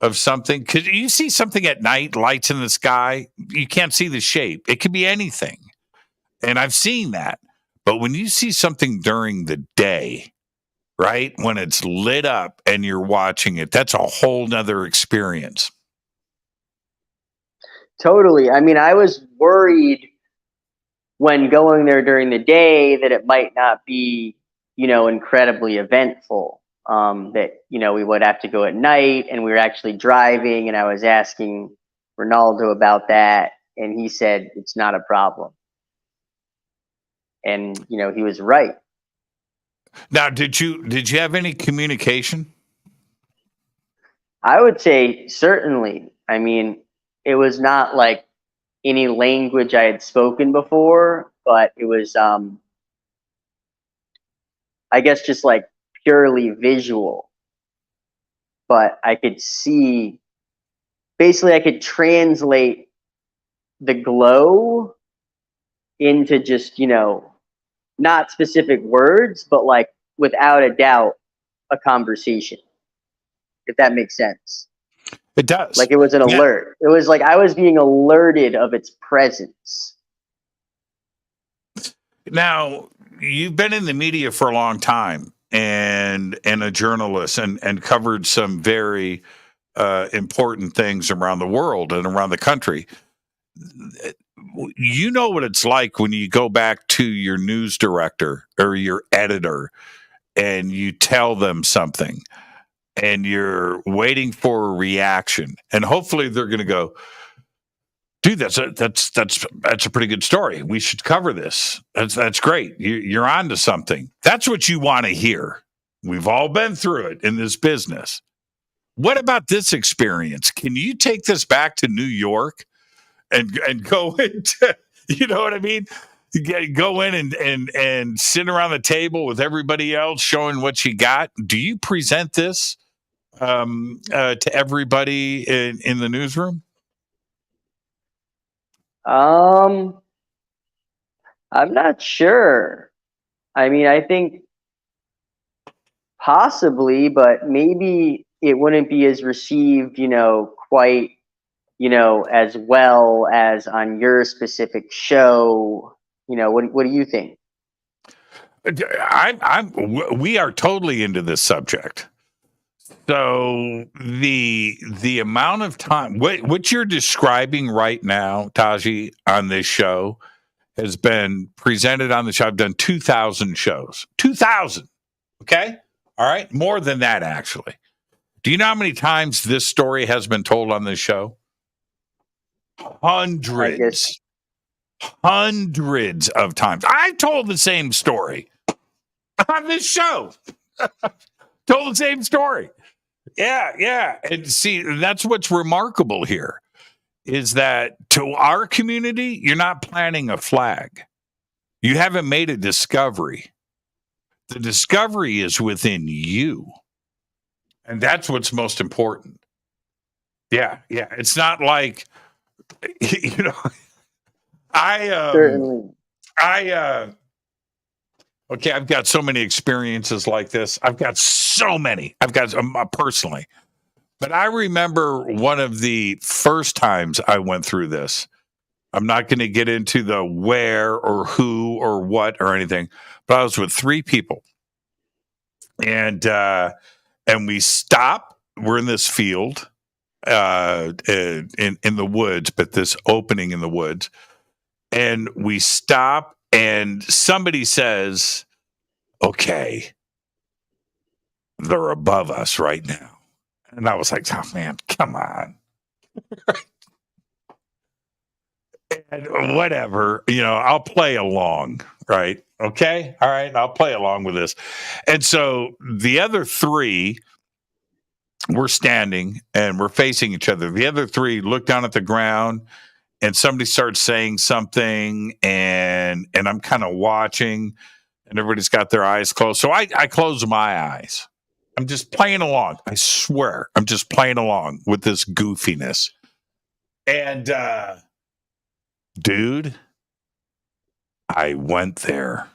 of something, because you see something at night, lights in the sky, you can't see the shape. It could be anything. And I've seen that. But when you see something during the day, right, when it's lit up and you're watching it, that's a whole nother experience. Totally. I mean, I was worried when going there during the day that it might not be, incredibly eventful. That, we would have to go at night and we were actually driving, and I was asking Ronaldo about that, and he said it's not a problem. And, he was right. Now, did you have any communication? I would say certainly. I mean, it was not like any language I had spoken before, but it was, I guess, just like purely visual. But I could see, basically, I could translate the glow into just, not specific words, but like without a doubt, a conversation, if that makes sense. It does. Like it was an Yeah. alert. It was like I was being alerted of its presence. Now, you've been in the media for a long time, and a journalist, and covered some very important things around the world and around the country. You know what it's like when you go back to your news director or your editor and you tell them something and you're waiting for a reaction, and hopefully they're going to go, Dude, that's a pretty good story. We should cover this. That's great. You're on to something. That's what you want to hear. We've all been through it in this business. What about this experience? Can you take this back to New York and go into, you know what I mean? Go in and sit around the table with everybody else showing what you got. Do you present this to everybody in the newsroom? I'm not sure. I mean, I think possibly, but maybe it wouldn't be as received, quite, as well as on your specific show. What do you think? We are totally into this subject. So the amount of time, what you're describing right now, Taji, on this show has been presented on the show. I've done 2,000 shows. 2,000. Okay. All right. More than that, actually. Do you know how many times this story has been told on this show? Hundreds of times. I've told the same story on this show. Told the same story. Yeah. And see, that's what's remarkable here is that to our community, you're not planting a flag. You haven't made a discovery. The discovery is within you. And that's what's most important. Yeah. It's not like, Certainly. Okay, I've got so many experiences like this. I've got so many. I've got personally. But I remember one of the first times I went through this. I'm not going to get into the where or who or what or anything, but I was with 3 people. And we stop. We're in this field in the woods, but this opening in the woods. And we stop and somebody says, okay, they're above us right now. And I was like, oh man, come on. And whatever, I'll play along, right? Okay. All right. I'll play along with this. And so the other 3 were standing and we're facing each other. The other 3 look down at the ground and somebody starts saying something and I'm kind of watching and everybody's got their eyes closed. So I close my eyes. I'm just playing along. I swear I'm just playing along with this goofiness. And, dude, I went there.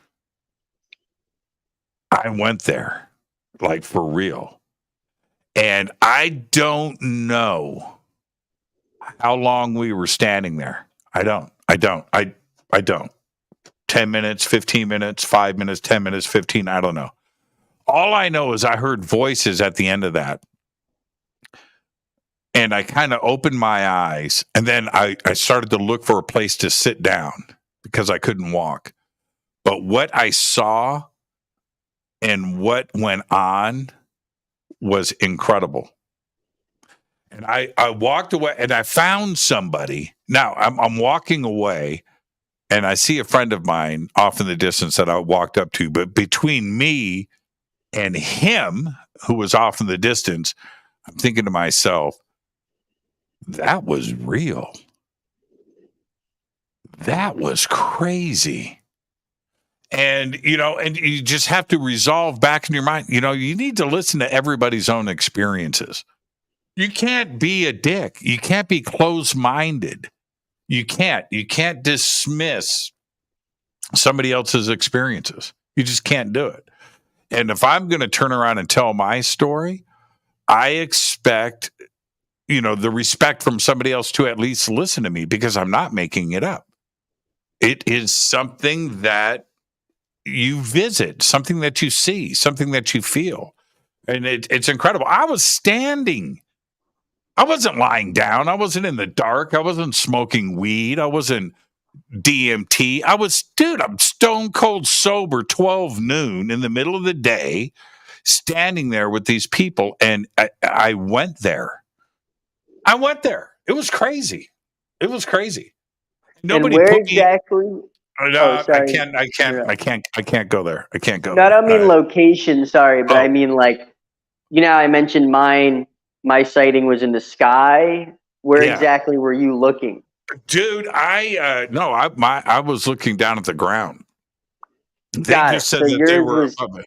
Like for real. And I don't know how long we were standing there. I don't. 10 minutes, 15 minutes, 5 minutes, 10 minutes, 15. I don't know. All I know is I heard voices at the end of that. And I kind of opened my eyes. And then I started to look for a place to sit down because I couldn't walk. But what I saw and what went on was incredible. And I walked away and I found somebody. Now I'm walking away and I see a friend of mine off in the distance that I walked up to. But between me and him, who was off in the distance, I'm thinking to myself, that was real. That was crazy. And, and you just have to resolve back in your mind, you need to listen to everybody's own experiences. You can't be a dick. You can't be closed-minded. You can't dismiss somebody else's experiences. You just can't do it. And if I'm going to turn around and tell my story, I expect, the respect from somebody else to at least listen to me because I'm not making it up. It is something that you visit, something that you see, something that you feel. And it's incredible. I was standing. I wasn't lying down. I wasn't in the dark. I wasn't smoking weed. I wasn't DMT. I'm stone cold sober, 12 noon in the middle of the day, standing there with these people. And I went there. It was crazy. It was crazy. And Nobody where put exactly? me. Oh, I sorry. can't go there. I can't go. No, I there. don't mean location. Sorry, but I mean like, I mentioned my sighting was in the sky. Where Yeah. exactly were you looking? Dude, I was looking down at the ground. They Got just it. said So that they yours were was above it.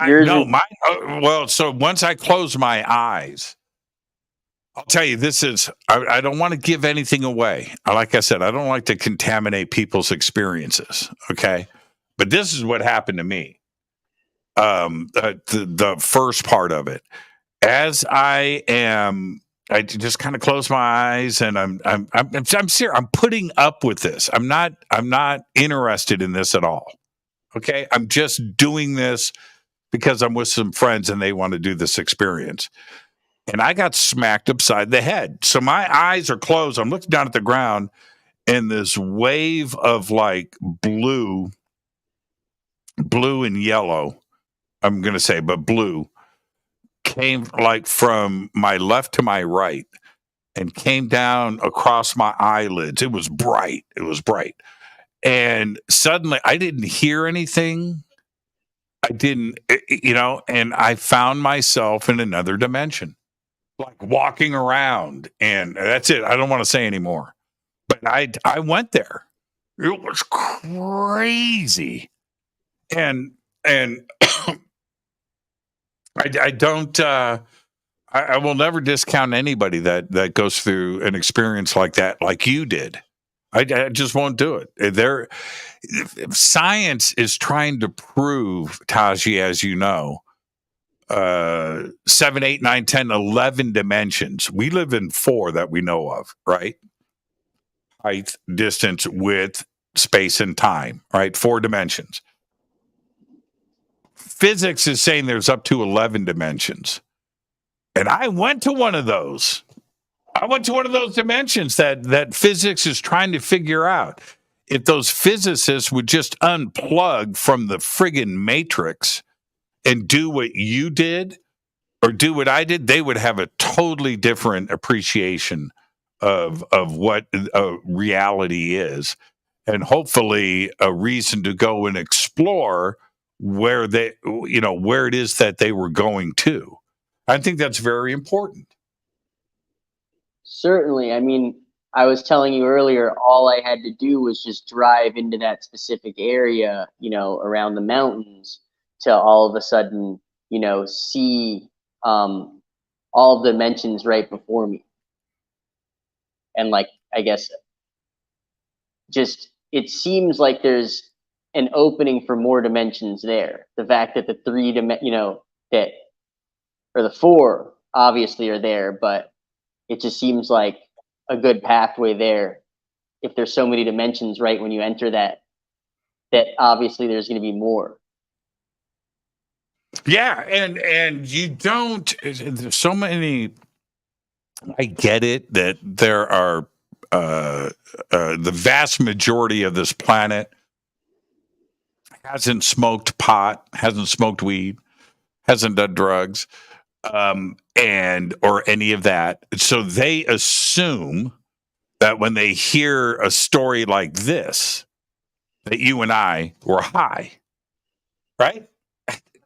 yours was Well, so once I closed my eyes, I'll tell you, I don't want to give anything away. Like I said, I don't like to contaminate people's experiences. But this is what happened to me. The first part of it, as I just kind of close my eyes, and I'm serious. I'm putting up with this. I'm not interested in this at all. Okay, I'm just doing this because I'm with some friends and they want to do this experience. And I got smacked upside the head. So my eyes are closed. I'm looking down at the ground, and this wave of like blue and yellow, I'm going to say, but blue, came like from my left to my right and came down across my eyelids. It was bright. And suddenly I didn't hear anything. I didn't, and I found myself in another dimension, like walking around, and that's it. I don't want to say anymore, but I went there. It was crazy. And I don't, I will never discount anybody that goes through an experience like that, like you did. I just won't do it. Science is trying to prove, Taji, as you know, 7, 8, 9, 10, 11 dimensions. We live in 4 that we know of, right? Height, distance, width, space, and time, right? 4 dimensions. Physics is saying there's up to 11 dimensions. And I went to one of those. I went to one of those dimensions that physics is trying to figure out. If those physicists would just unplug from the friggin' matrix and do what you did or do what I did, they would have a totally different appreciation of what reality is, and hopefully a reason to go and explore where it is that they were going to. I think that's very important. certainly. I mean, I was telling you earlier, all I had to do was just drive into that specific area, around the mountains, to all of a sudden, see all of the dimensions right before me. And like, I guess, just it seems like there's an opening for more dimensions there. The fact that the 3 that, or the 4 obviously are there, but it just seems like a good pathway there. If there's so many dimensions right when you enter that obviously there's going to be more. Yeah, and you don't. There's so many. I get it that there are the vast majority of this planet hasn't smoked pot, hasn't smoked weed, hasn't done drugs, and or any of that. So they assume that when they hear a story like this, that you and I were high, right?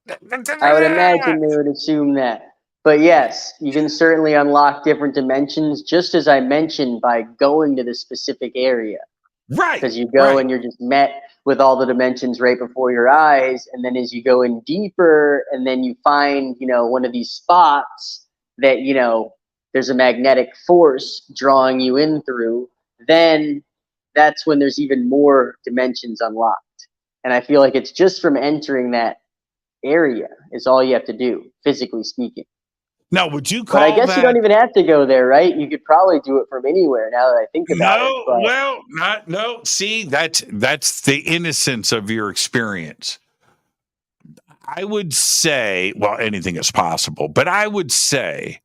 I would imagine they would assume that. But yes, you can certainly unlock different dimensions, just as I mentioned, by going to the specific area. Right. Because you go and you're just met with all the dimensions right before your eyes. And then as you go in deeper, and then you find, one of these spots that, there's a magnetic force drawing you in through, then that's when there's even more dimensions unlocked. And I feel like it's just from entering that area is all you have to do, physically speaking. Now, would you call But I guess that... you don't even have to go there, right? You could probably do it from anywhere now that I think about it. But... No. See, that's the innocence of your experience. I would say, well, anything is possible, but I would say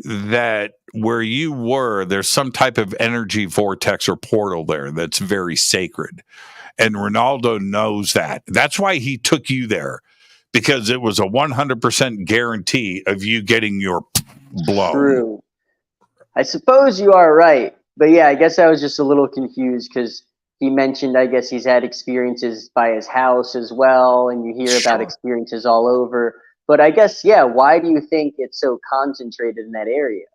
that where you were, there's some type of energy vortex or portal there that's very sacred. And Ronaldo knows that. That's why he took you there, because it was a 100% guarantee of you getting your blown. True. I suppose you are right. But yeah, I guess I was just a little confused because he mentioned, I guess he's had experiences by his house as well, and you hear about Sure. experiences all over. But I guess, yeah, why do you think it's so concentrated in that area?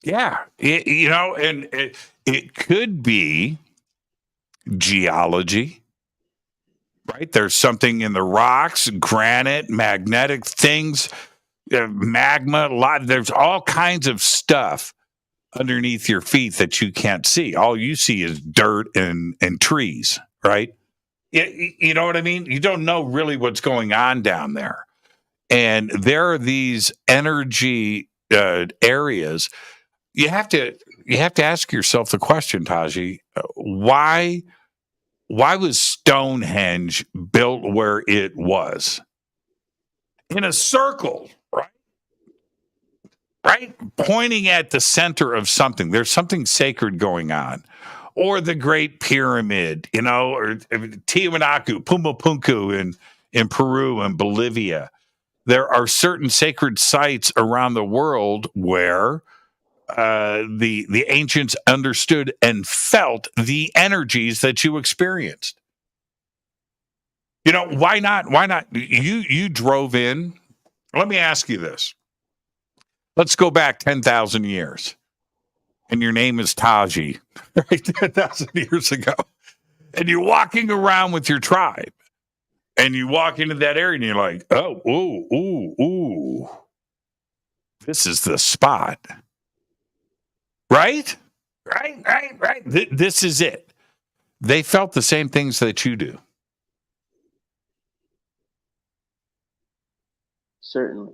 Yeah, and it could be geology, right? There's something in the rocks, granite, magnetic things, magma. There's all kinds of stuff underneath your feet that you can't see. All you see is dirt and trees, right? You know what I mean? You don't know really what's going on down there, and there are these energy areas. You have to ask yourself the question, Taji, why was Stonehenge built where it was? In a circle, right? Right? Pointing at the center of something. There's something sacred going on. Or the Great Pyramid, or Tiwanaku, Pumapunku in Peru and Bolivia. There are certain sacred sites around the world where the ancients understood and felt the energies that you experienced. Why not? Why not? You drove in. Let me ask you this. Let's go back 10,000 years. And your name is Taji, right? 10,000 years ago. And you're walking around with your tribe. And you walk into that area and you're like, oh, ooh. This is the spot. Right? Right. This is it. They felt the same things that you do. Certainly.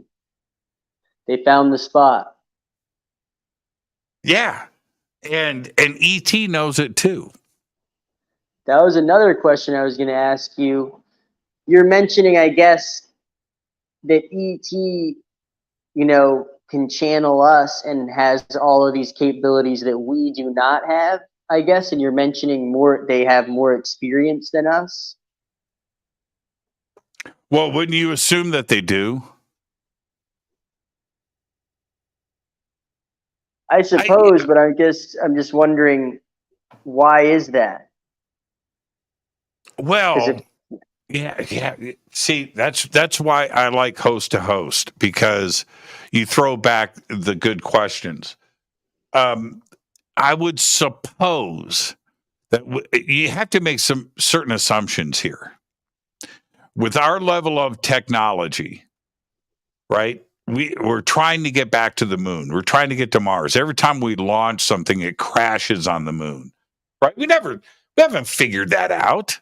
They found the spot. Yeah. And ET knows it too. That was another question I was going to ask you. You're mentioning, I guess, that ET, can channel us and has all of these capabilities that we do not have, I guess. And you're mentioning they have more experience than us. Well, wouldn't you assume that they do? I suppose, but I guess I'm just wondering, why is that? Well, yeah. See, that's why I like host to host, because you throw back the good questions. I would suppose that you have to make some certain assumptions here. With our level of technology, right? We're trying to get back to the moon. We're trying to get to Mars. Every time we launch something, it crashes on the moon, right? We haven't figured that out.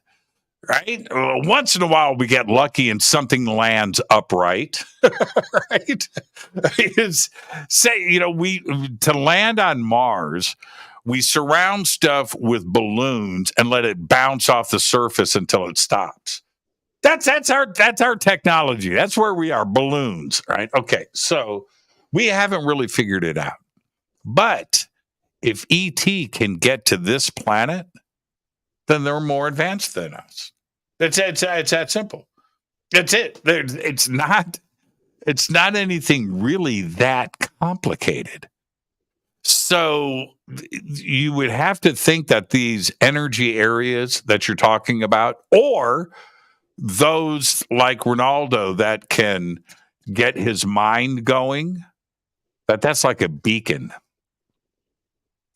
Right? Once in a while, we get lucky and something lands upright. Right? To land on Mars, we surround stuff with balloons and let it bounce off the surface until it stops. That's our technology. That's where we are, balloons, right? Okay, so we haven't really figured it out. But if ET can get to this planet, then they're more advanced than us. It's that simple. That's it. It's not anything really that complicated. So you would have to think that these energy areas that you're talking about, or those like Ronaldo that can get his mind going, that's like a beacon.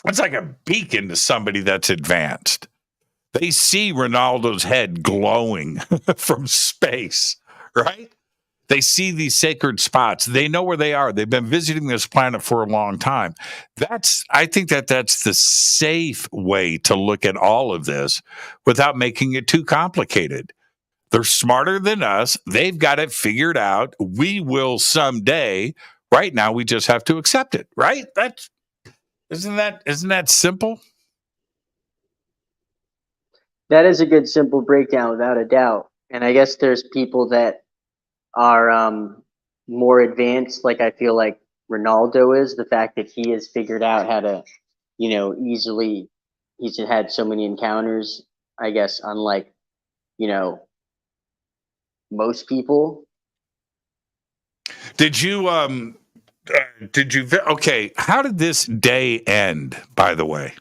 It's like a beacon to somebody that's advanced. They see Ronaldo's head glowing from space, right? They see these sacred spots. They know where they are. They've been visiting this planet for a long time. I think that's the safe way to look at all of this without making it too complicated. They're smarter than us. They've got it figured out. We will someday. Right now, we just have to accept it, right? Isn't that simple? That is a good, simple breakdown without a doubt. And I guess there's people that are more advanced, like I feel like Ronaldo is, the fact that he has figured out how to, easily, he's had so many encounters, I guess, unlike, most people. Did you did you? Okay, how did this day end? By the way,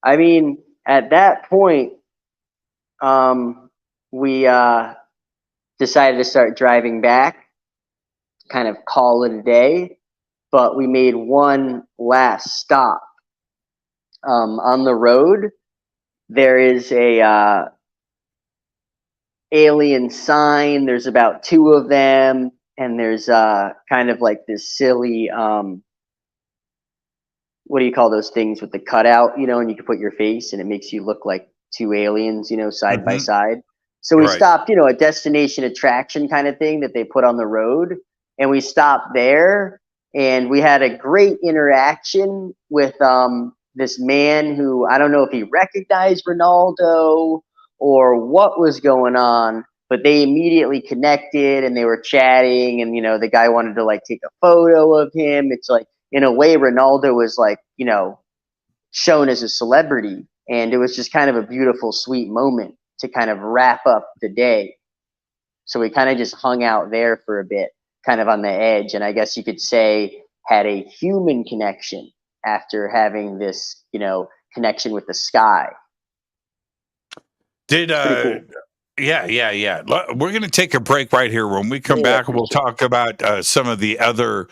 I mean, at that point, we decided to start driving back, kind of call it a day, but we made one last stop. On the road, there is a alien sign. There's about 2 of them, and there's kind of like this silly what do you call those things with the cutout, and you can put your face and it makes you look like 2 aliens, side by side. So we stopped, a destination attraction kind of thing that they put on the road, and we stopped there, and we had a great interaction with this man who, I don't know if he recognized Ronaldo or what was going on, but they immediately connected and they were chatting, and the guy wanted to like take a photo of him. It's like, in a way, Ronaldo was like, shown as a celebrity, and it was just kind of a beautiful, sweet moment to kind of wrap up the day. So we kind of just hung out there for a bit, kind of on the edge, and I guess you could say had a human connection after having this, connection with the sky. Did cool. Yeah. We're going to take a break right here. When we come back, we'll talk about some of the other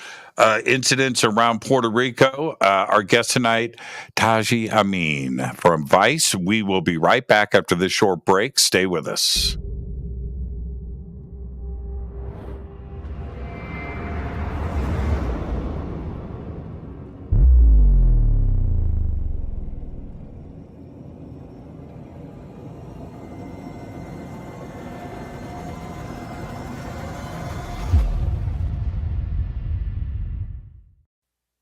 incidents around Puerto Rico. Our guest tonight, Taji Ameen from Vice. We will be right back after this short break. Stay with us.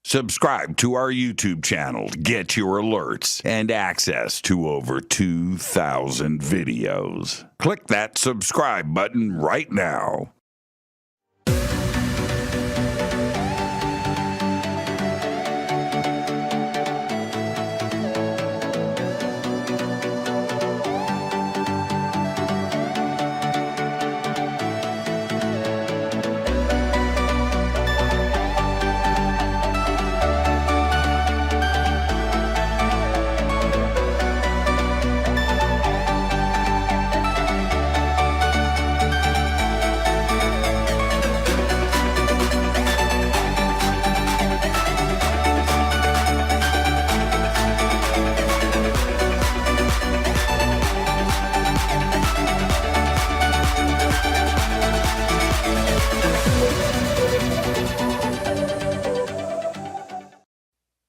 Subscribe to our YouTube channel to get your alerts and access to over 2,000 videos. Click that subscribe button right now.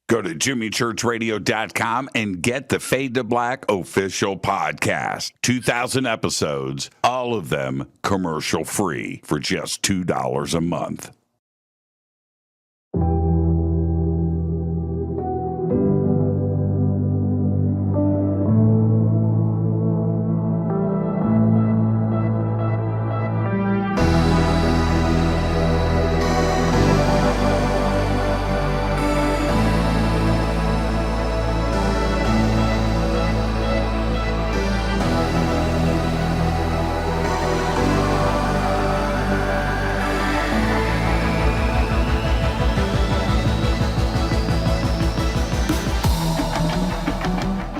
Go to jimmychurchradio.com and get the Fade to Black official podcast. 2,000 episodes, all of them commercial free for just $2 a month.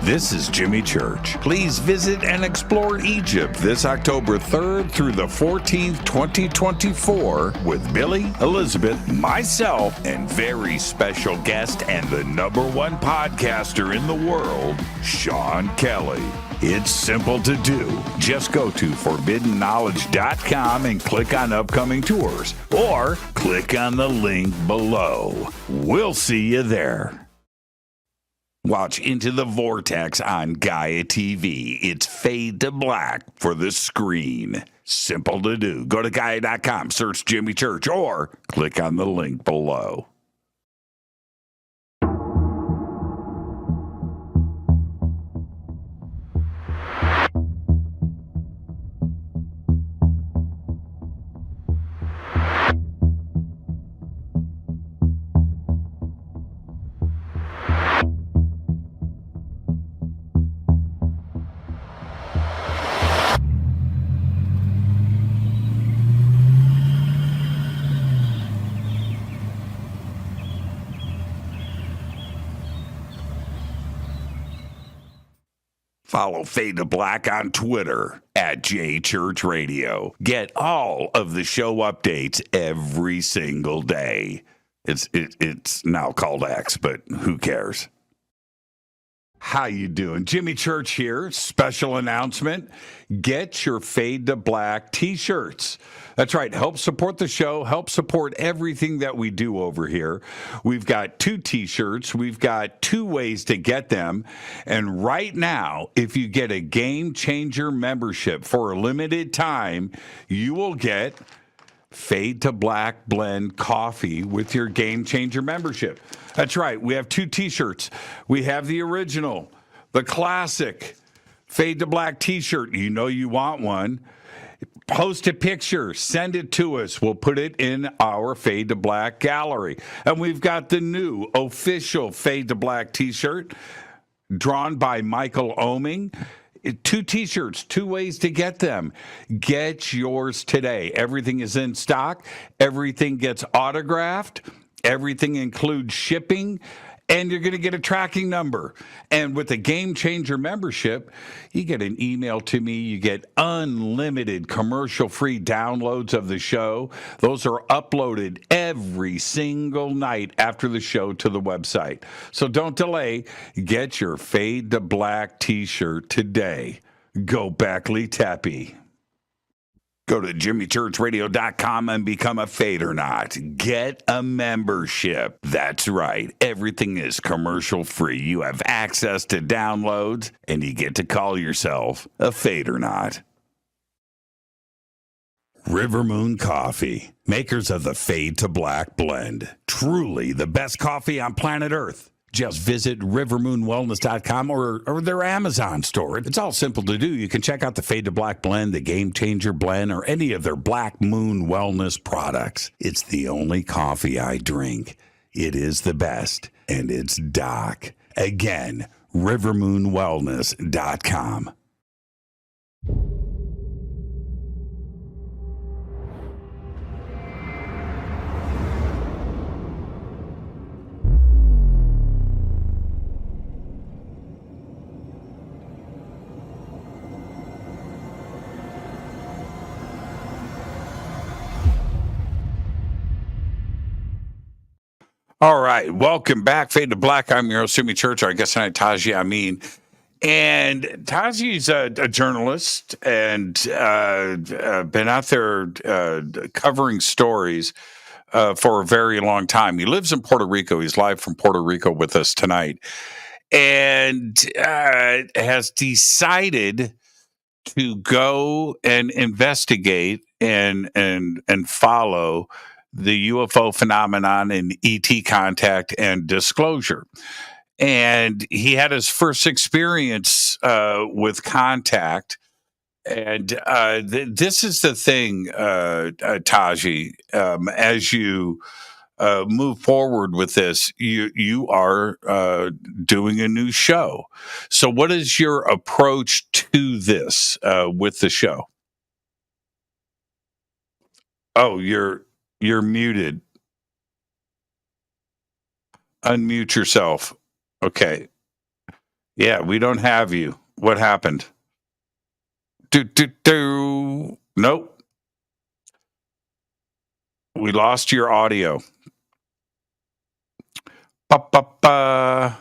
This is Jimmy Church. Please visit and explore Egypt this October 3rd through the 14th, 2024 with Billy, Elizabeth, myself, and very special guest and the #1 podcaster in the world, Sean Kelly. It's simple to do. Just go to forbiddenknowledge.com and click on upcoming tours, or click on the link below. We'll see you there. Watch Into the Vortex on Gaia TV. It's Fade to Black for the screen. Simple to do. Go to Gaia.com, search Jimmy Church, or click on the link below. Follow Fade to Black on Twitter at JChurchRadio. Get all of the show updates every single day. It's now called X, but who cares? How you doing? Jimmy Church here. Special announcement. Get your Fade to Black t-shirts. That's right. Help support the show. Help support everything that we do over here. We've got 2 t-shirts. We've got 2 ways to get them. And right now, if you get a Game Changer membership for a limited time, you will get Fade to Black blend coffee with your Game Changer membership. That's right. We have 2 t-shirts. We have the original, the classic Fade to Black t-shirt. You know you want one. Post a picture. Send it to us. We'll put it in our Fade to Black gallery. And we've got the new official Fade to Black t-shirt drawn by Michael Oming. 2 t-shirts, 2 ways to get them. Get yours today. Everything is in stock. Everything gets autographed. Everything includes shipping. And you're going to get a tracking number. And with the Game Changer membership, you get an email to me. You get unlimited commercial-free downloads of the show. Those are uploaded every single night after the show to the website. So don't delay. Get your Fade to Black t-shirt today. Go Backley Tappy. Go to jimmychurchradio.com and become a Fadernaut. Get a membership. That's right. Everything is commercial free. You have access to downloads, and you get to call yourself a Fadernaut. River Moon Coffee, makers of the Fade to Black blend. Truly the best coffee on planet Earth. Just visit rivermoonwellness.com or their Amazon store. It's all simple to do. You can check out the Fade to Black blend, the Game Changer blend, or any of their Black Moon Wellness products. It's the only coffee I drink. It is the best, and it's Doc. Again, rivermoonwellness.com. All right, welcome back, Fade to Black. I'm your host, Jimmy Church. Our guest tonight, Taji Ameen. And Taji's a journalist and been out there covering stories for a very long time. He lives in Puerto Rico. He's live from Puerto Rico with us tonight. And has decided to go and investigate and follow the UFO phenomenon and ET contact and disclosure. And he had his first experience with contact. And this is the thing, Taji, as you move forward with this, you are doing a new show. So what is your approach to this with the show? Oh, you're muted. Unmute yourself. Okay. Yeah, we don't have you. What happened? Nope. We lost your audio. Oh.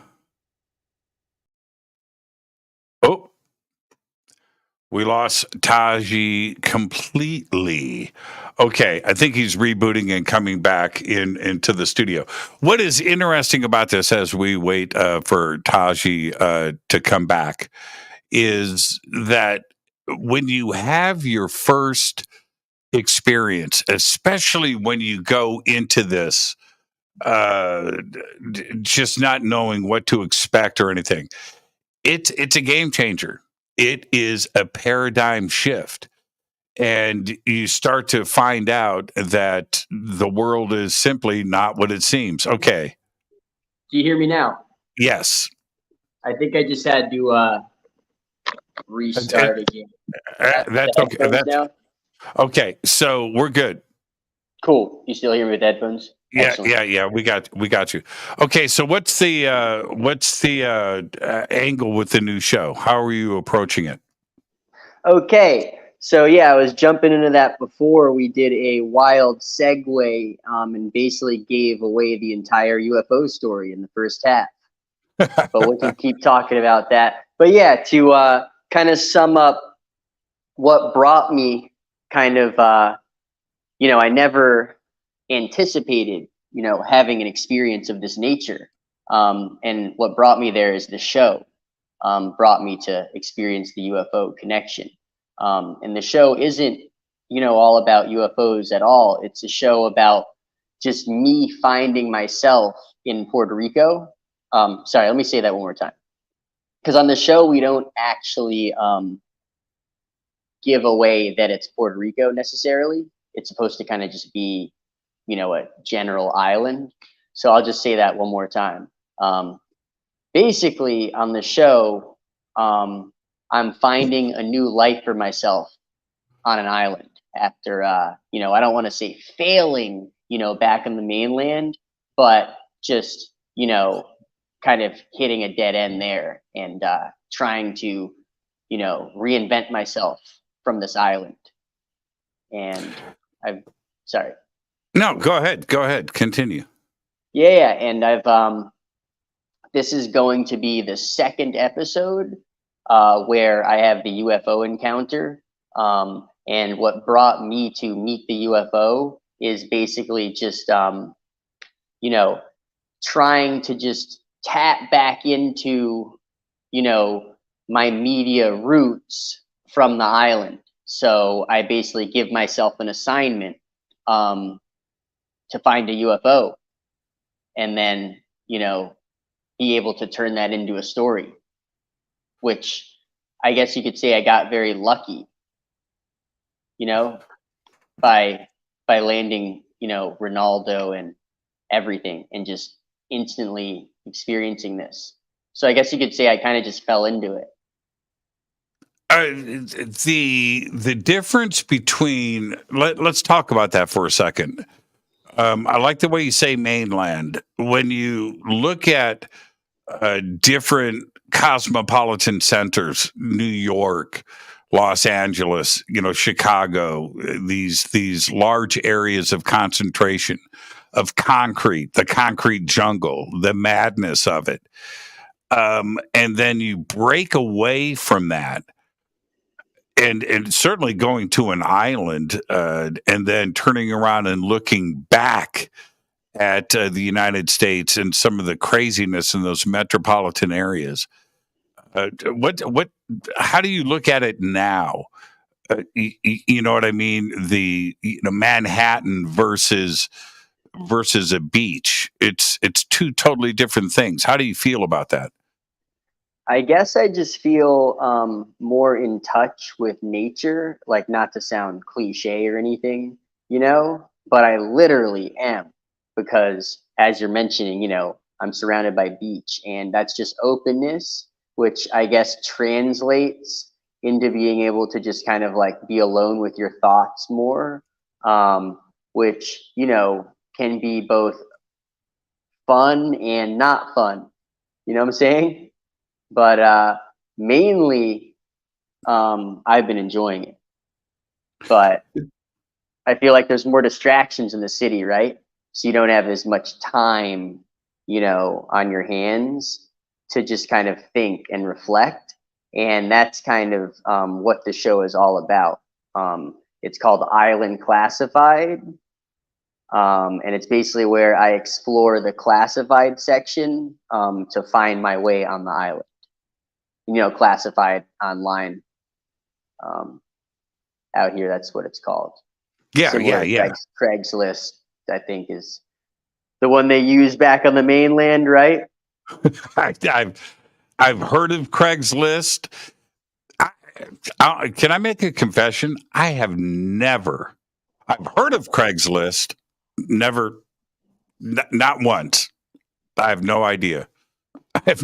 We lost Taji completely. Okay, I think he's rebooting and coming back into the studio. What is interesting about this as we wait for Taji to come back is that when you have your first experience, especially when you go into this just not knowing what to expect or anything, it's a game changer. It is a paradigm shift. And you start to find out that the world is simply not what it seems. Okay. Do you hear me now? Yes. I think I just had to restart again. That's okay. That's, okay. So we're good. Cool. You still hear me with headphones? Excellent. Yeah. We got you. Okay, so what's the angle with the new show? How are you approaching it? Okay, so yeah, I was jumping into that before. We did a wild segue and basically gave away the entire UFO story in the first half. But we can keep talking about that. But yeah, to kind of sum up what brought me kind of, I never anticipated, having an experience of this nature. And what brought me there is the show. Brought me to experience the UFO connection. And the show isn't, all about UFOs at all. It's a show about just me finding myself in Puerto Rico. Sorry, let me say that one more time. Because on the show, we don't actually give away that it's Puerto Rico necessarily. It's supposed to kind of just be, a general island. So I'll just say that one more time. Basically, on the show, I'm finding a new life for myself on an island after, I don't want to say failing, back on the mainland, but just, kind of hitting a dead end there and trying to, reinvent myself from this island. And sorry. No, go ahead. Continue. Yeah. And this is going to be the second episode where I have the UFO encounter. And what brought me to meet the UFO is basically just, trying to just tap back into, my media roots from the island. So I basically give myself an assignment to find a UFO and then, be able to turn that into a story, which I guess you could say I got very lucky, by landing, Ronaldo and everything and just instantly experiencing this. So I guess you could say I kind of just fell into it. The difference between let's talk about that for a second. I like the way you say mainland. When you look at different cosmopolitan centers, New York, Los Angeles, Chicago, these large areas of concentration of concrete, the concrete jungle, the madness of it. And then you break away from that. And certainly going to an island and then turning around and looking back at the United States and some of the craziness in those metropolitan areas. How do you look at it now? You know what I mean? The Manhattan versus a beach. It's two totally different things. How do you feel about that? I guess I just feel more in touch with nature, like not to sound cliche or anything, but I literally am because as you're mentioning, I'm surrounded by beach and that's just openness, which I guess translates into being able to just kind of like be alone with your thoughts more, which, can be both fun and not fun. You know what I'm saying? But mainly, I've been enjoying it. But I feel like there's more distractions in the city, right? So you don't have as much time, on your hands to just kind of think and reflect. And that's kind of what the show is all about. It's called Island Classified. And it's basically where I explore the classified section to find my way on the island. Classified online out here. That's what it's called. Yeah. Craigslist, I think, is the one they use back on the mainland, right? I've heard of Craigslist. Can I make a confession? I've heard of Craigslist. Never, not once. I have no idea. I've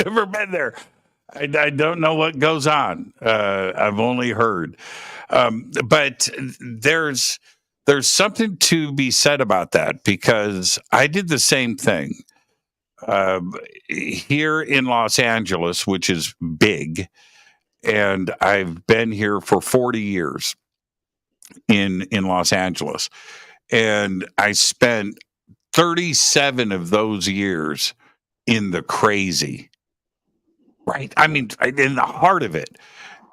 never been there. I don't know what goes on. I've only heard. But there's there's something to be said about that, because I did the same thing here in Los Angeles, which is big, and I've been here for 40 years in Los Angeles, and I spent 37 of those years in the crazy, right? I mean, in the heart of it,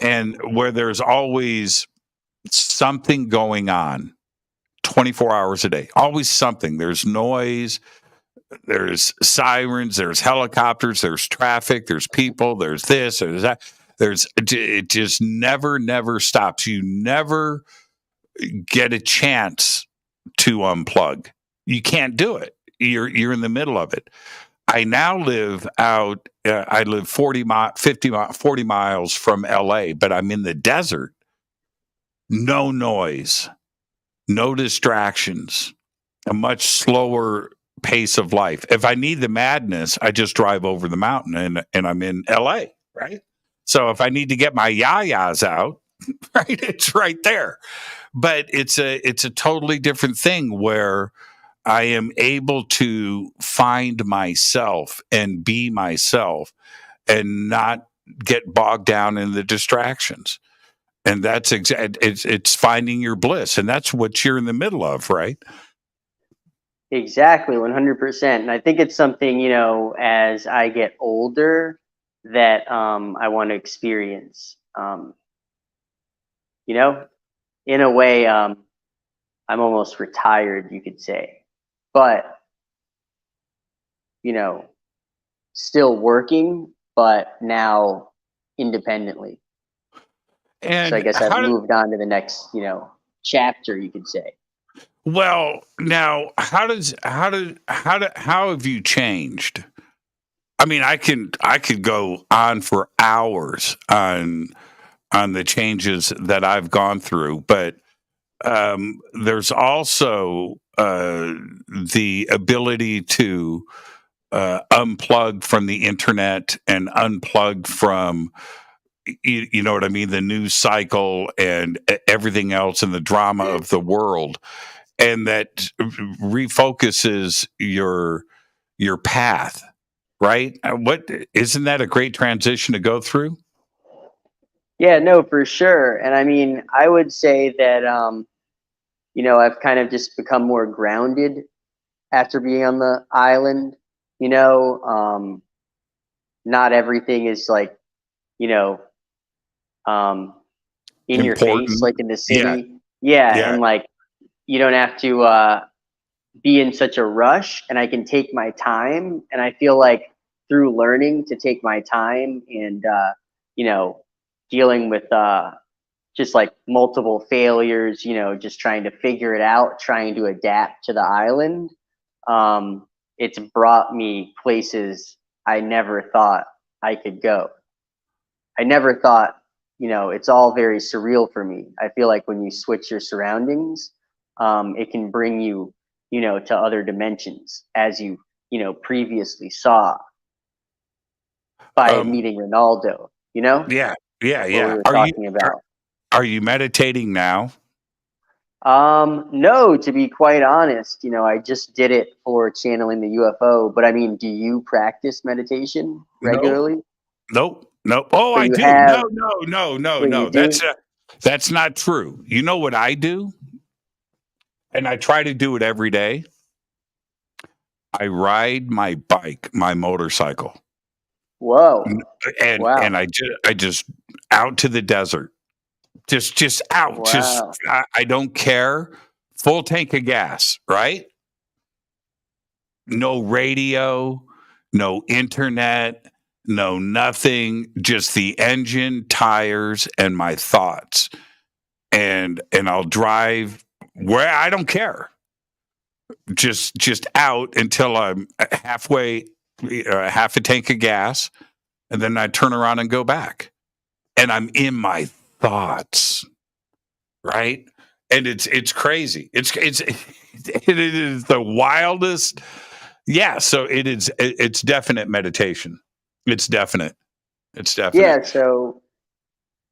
and where there's always something going on 24 hours a day, always something. There's noise, there's sirens, there's helicopters, there's traffic, there's people, there's this, there's that. It just never stops. You never get a chance to unplug. You can't do it. You're in the middle of it. I now live out. I live 40 miles from LA, but I'm in the desert. No noise, no distractions, a much slower pace of life. If I need the madness, I just drive over the mountain and I'm in LA, right? So if I need to get my yayas out, right, it's right there. But it's a totally different thing where I am able to find myself and be myself and not get bogged down in the distractions. And that's it's finding your bliss, and that's what you're in the middle of, right? Exactly, 100%. And I think it's something, as I get older, that I want to experience. In a way, I'm almost retired, you could say, but still working, but now independently. And so I guess I've moved on to the next, chapter, you could say. Well, now how have you changed? I mean, I could go on for hours on the changes that I've gone through, but there's also the ability to unplug from the internet and unplug from, you know what I mean, the news cycle and everything else and the drama of the world, and that refocuses your path, right? What isn't that a great transition to go through? Yeah, no, for sure. And I mean, I would say that I've kind of just become more grounded after being on the island. Not everything is like, in your face, like in the city. Yeah. And like, you don't have to be in such a rush, and I can take my time. And I feel like through learning to take my time and, dealing with just like multiple failures, just trying to figure it out, trying to adapt to the island. It's brought me places I never thought I could go. I never thought, it's all very surreal for me. I feel like when you switch your surroundings, it can bring you, to other dimensions, as you, previously saw by meeting Ronaldo, Yeah. What we were talking about. Are you meditating now? No, to be quite honest, I just did it for channeling the UFO. But I mean, do you practice meditation regularly? Nope. Oh, I do. No. That's not true. You know what I do? And I try to do it every day. I ride my bike, my motorcycle. Whoa. And wow. And I just out to the desert. Just out. Wow. I don't care. Full tank of gas, right? No radio, no internet, no nothing. Just the engine, tires, and my thoughts. And I'll drive where I don't care. Just out until I'm halfway, half a tank of gas, and then I turn around and go back. And I'm in my thoughts, right? And it's crazy. It is the wildest. Yeah. So it's definite meditation. It's definite. Yeah. So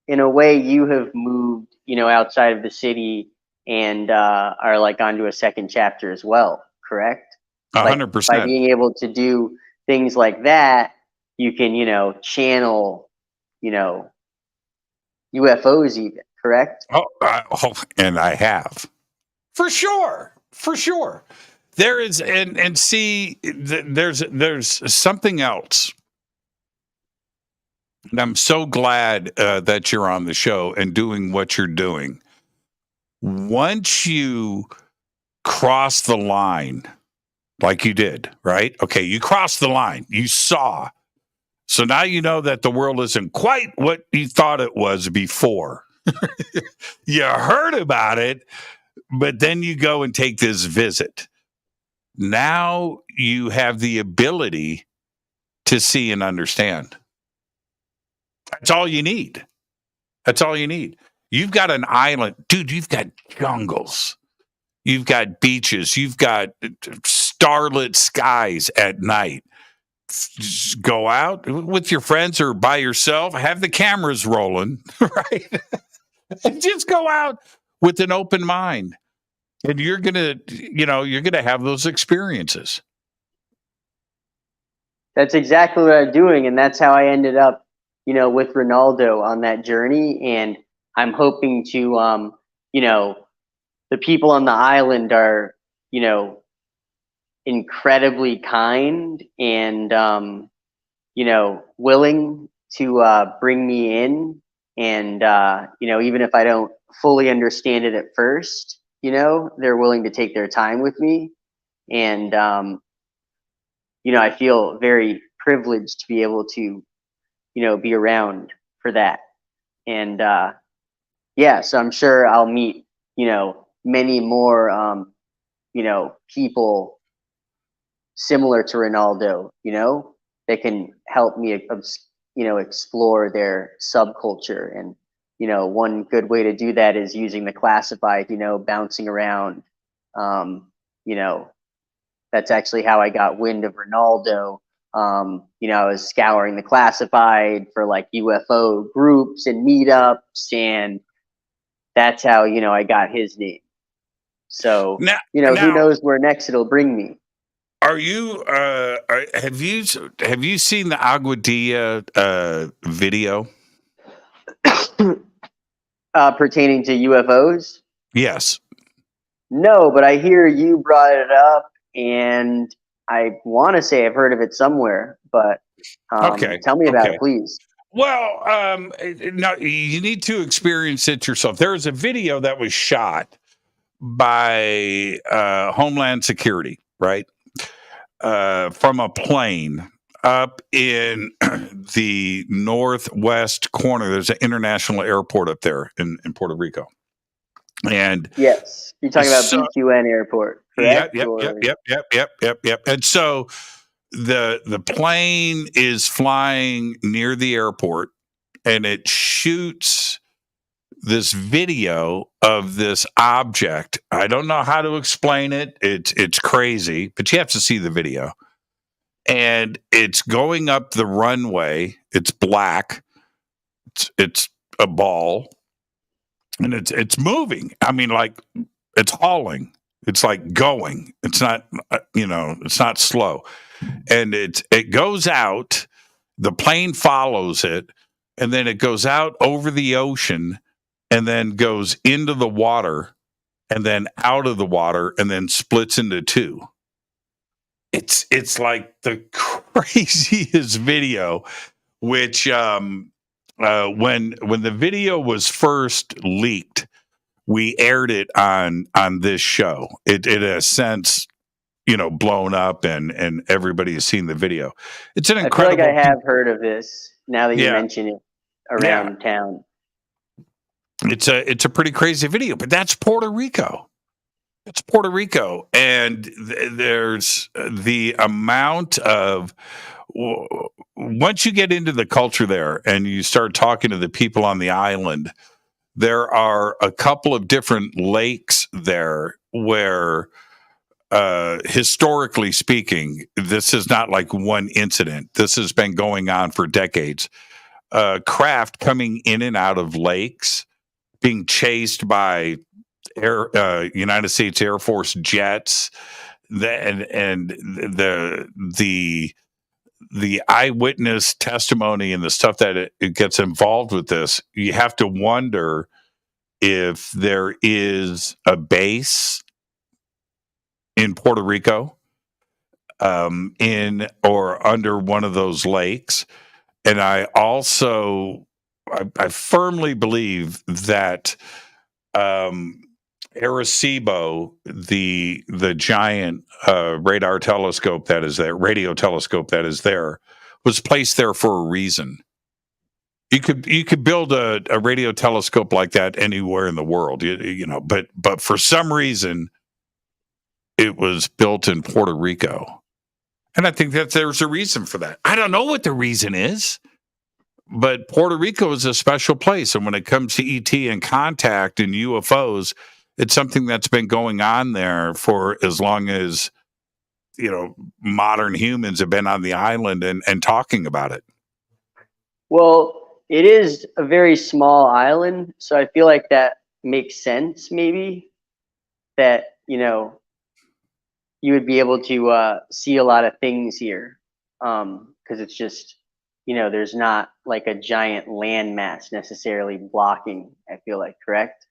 in a way, you have moved, outside of the city and are like onto a second chapter as well. Correct? Like by 100%. being able to do things like that, you can, channel, UFOs even. Correct? And I have, for sure. There is, and see, there's something else. And I'm so glad that you're on the show and doing what you're doing. Once you cross the line, like you did, right? Okay, you crossed the line. You saw. So now you know that the world isn't quite what you thought it was before. You heard about it, but then you go and take this visit. Now you have the ability to see and understand. That's all you need. You've got an island. Dude, you've got jungles. You've got beaches. You've got starlit skies at night. Just go out with your friends or by yourself. Have the cameras rolling, right? And just go out with an open mind. And you're gonna have those experiences. That's exactly what I'm doing, and that's how I ended up, with Ronaldo on that journey. And I'm hoping to, the people on the island are, incredibly kind and, willing to bring me in. And, even if I don't fully understand it at first, they're willing to take their time with me. And, I feel very privileged to be able to, be around for that. And, so I'm sure I'll meet, many more, people similar to Ronaldo, that can help me, explore their subculture. And, one good way to do that is using the classified, bouncing around. That's actually how I got wind of Ronaldo. I was scouring the classified for like UFO groups and meetups, and that's how, I got his name. So, now, who knows where next it'll bring me. Are you, have you seen the Aguadilla video? Pertaining to UFOs? Yes. No, but I hear you brought it up, and I want to say I've heard of it somewhere, but okay. Tell me about it, please. Well, no, you need to experience it yourself. There is a video that was shot by Homeland Security, right? From a plane up in the northwest corner. There's an international airport up there in Puerto Rico. And yes, you're talking about BQN Airport, correct? Yep. And so the plane is flying near the airport, and it shoots this video of this object. I don't know how to explain it. It's crazy, but you have to see the video. And it's going up the runway. It's black. It's a ball. And it's moving. I mean, like, it's hauling. It's like going. It's not, it's not slow. And it goes out. The plane follows it, and then it goes out over the ocean, and then goes into the water, and then out of the water, and then splits into two. It's like the craziest video. Which when the video was first leaked, we aired it on this show. It has since blown up, and everybody has seen the video. It's an incredible. I feel like I have heard of this now that you mention it around town. It's a pretty crazy video, but that's Puerto Rico. It's Puerto Rico, and there's the amount of. Once you get into the culture there and you start talking to the people on the island, there are a couple of different lakes there where, historically speaking, this is not like one incident. This has been going on for decades. Craft coming in and out of lakes, being chased by United States Air Force jets, and the eyewitness testimony and the stuff that it gets involved with this, you have to wonder if there is a base in Puerto Rico, in or under one of those lakes. And I also, I firmly believe that Arecibo, the giant radar telescope that is there, radio telescope that is there, was placed there for a reason. You could build a radio telescope like that anywhere in the world, you know, but for some reason it was built in Puerto Rico. And I think that there's a reason for that. I don't know what the reason is, but Puerto Rico is a special place. And when it comes to ET and contact and UFOs, it's something that's been going on there for as long as, you know, modern humans have been on the island and talking about it. Well, it is a very small island, so I feel like that makes sense, maybe, that, you know, you would be able to see a lot of things here, because it's just, you know, there's not like a giant landmass necessarily blocking, I feel like, correct?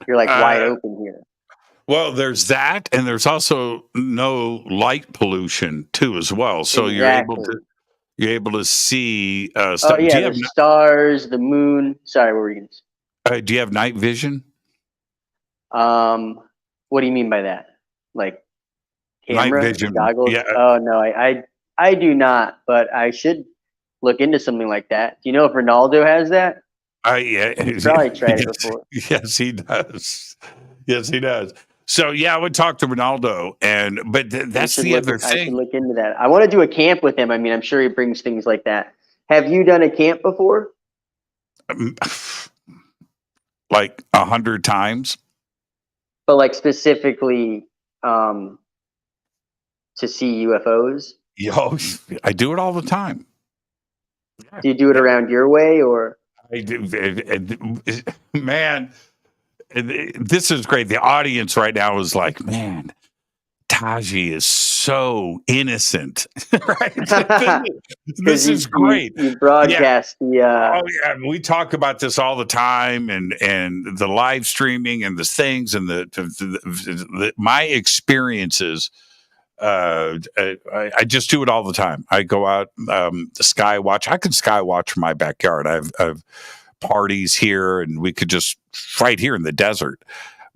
You're like wide open here. Well, there's that, and there's also no light pollution too, as well. So Exactly. you're able to see Oh stuff. yeah, the stars, the moon. Sorry, what were you gonna say? Do you have night vision? What do you mean by that? Like camera, Night vision, goggles? yeah. Oh no, I do not, but I should look into something like that. Do you know if Ronaldo has that? Yeah, He's probably tried it before. Yes, he does. Yes, he does. So yeah, I would talk to Ronaldo, but that's the other I should thing. look into that. I want to do a camp with him. I mean, I'm sure he brings things like that. Have you done a camp before? Like 100 times. But like specifically to see UFOs? Yo, I do it all the time. Do you do it around your way, or? I do, man. This is great. The audience right now is like, man, Taji is so innocent, right? This is great. You broadcast Oh yeah, we talk about this all the time, and the live streaming and the things and my experiences. I just do it all the time. I go out, sky watch. I can sky watch from my backyard. I've parties here, and we could just fight here in the desert.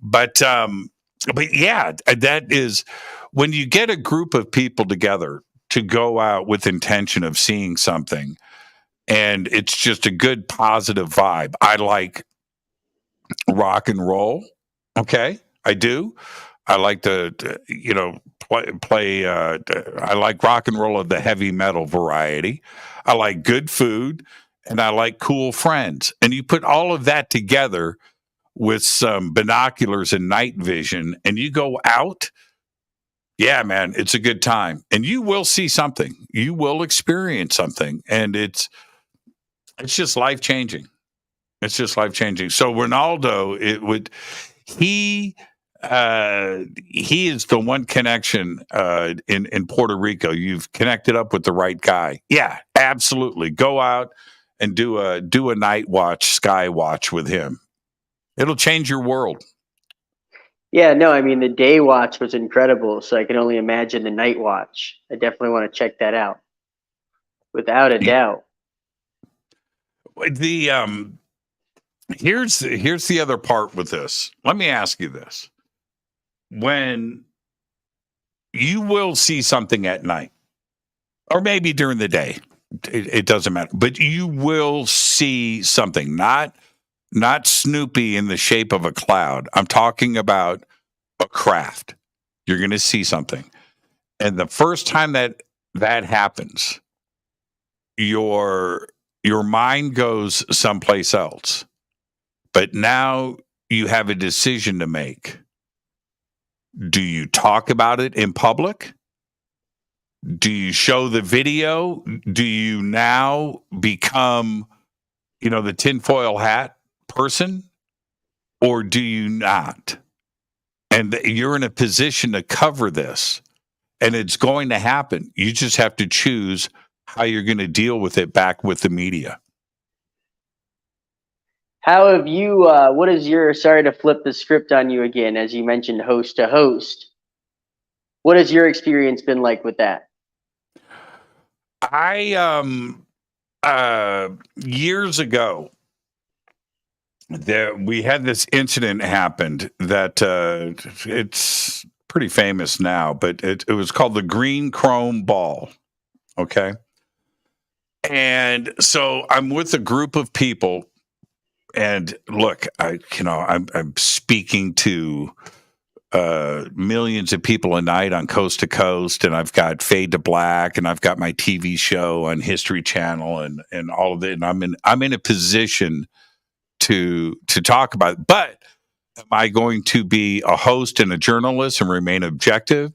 But yeah, that is when you get a group of people together to go out with intention of seeing something, and it's just a good positive vibe. I like rock and roll. Okay, I do. I like to you know, play. I like rock and roll of the heavy metal variety. I like good food, and I like cool friends. And you put all of that together with some binoculars and night vision, and you go out. Yeah, man, it's a good time, and you will see something. You will experience something, and it's just life changing. It's just life changing. So Ronaldo, he is the one connection in Puerto Rico. You've connected up with the right guy. Yeah, absolutely. Go out and do a night watch, sky watch with him. It'll change your world. Yeah, no, I mean, the day watch was incredible, so I can only imagine the night watch. I definitely want to check that out, without a doubt. Here's the other part with this. Let me ask you this. When you will see something at night, or maybe during the day, it doesn't matter, but you will see something, not Snoopy in the shape of a cloud. I'm talking about a craft. You're going to see something. And the first time that happens, your mind goes someplace else. But now you have a decision to make. Do you talk about it in public? Do you show the video? Do you now become, the tinfoil hat person? or do you not? And you're in a position to cover this, and it's going to happen. You just have to choose how you're going to deal with it back with the media. How have you, what is your, sorry to flip the script on you again, as you mentioned host to host. What has your experience been like with that? Years ago, we had this incident happened that it's pretty famous now, but it was called the Green Chrome Ball. Okay. And so I'm with a group of people, and look, I'm speaking to millions of people a night on Coast to Coast, and I've got Fade to Black, and I've got my TV show on History Channel, and all of it. And I'm in a position to talk about it. But am I going to be a host and a journalist and remain objective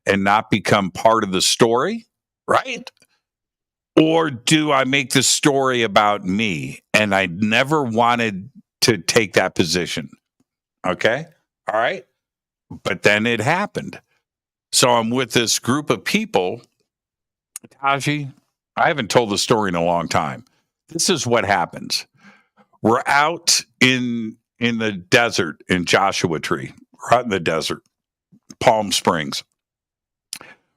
and not become part of the story, right? Or do I make the story about me? And I never wanted to take that position. Okay, all right. But then it happened. So I'm with this group of people. Taji, I haven't told the story in a long time. This is what happens. We're out in the desert in Joshua Tree. We're out in the desert, Palm Springs.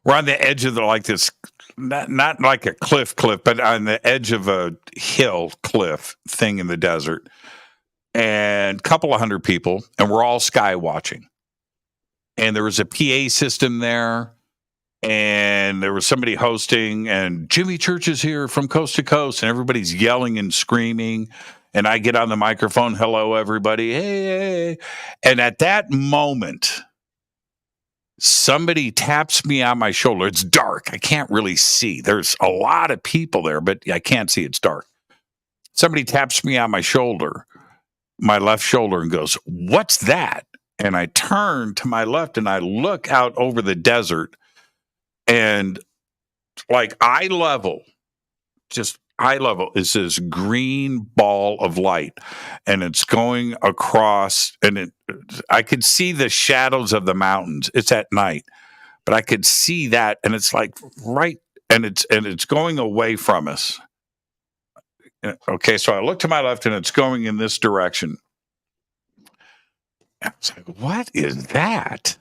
We're on the edge of this, not like a cliff, but on the edge of a hill cliff thing in the desert. And a couple of hundred people, and we're all sky watching. And there was a PA system there, and there was somebody hosting, and Jimmy Church is here from Coast to Coast, and everybody's yelling and screaming. And I get on the microphone, hello, everybody, hey. And at that moment, somebody taps me on my shoulder. It's dark. I can't really see. There's a lot of people there, but I can't see. It's dark. Somebody taps me on my shoulder, my left shoulder, and goes, "What's that?" And I turn to my left and I look out over the desert, and like eye level is this green ball of light, and it's going across, and I could see the shadows of the mountains. It's at night, but I could see that, and it's like right, and it's going away from us. Okay, so I look to my left and it's going in this direction. I was like, what is that?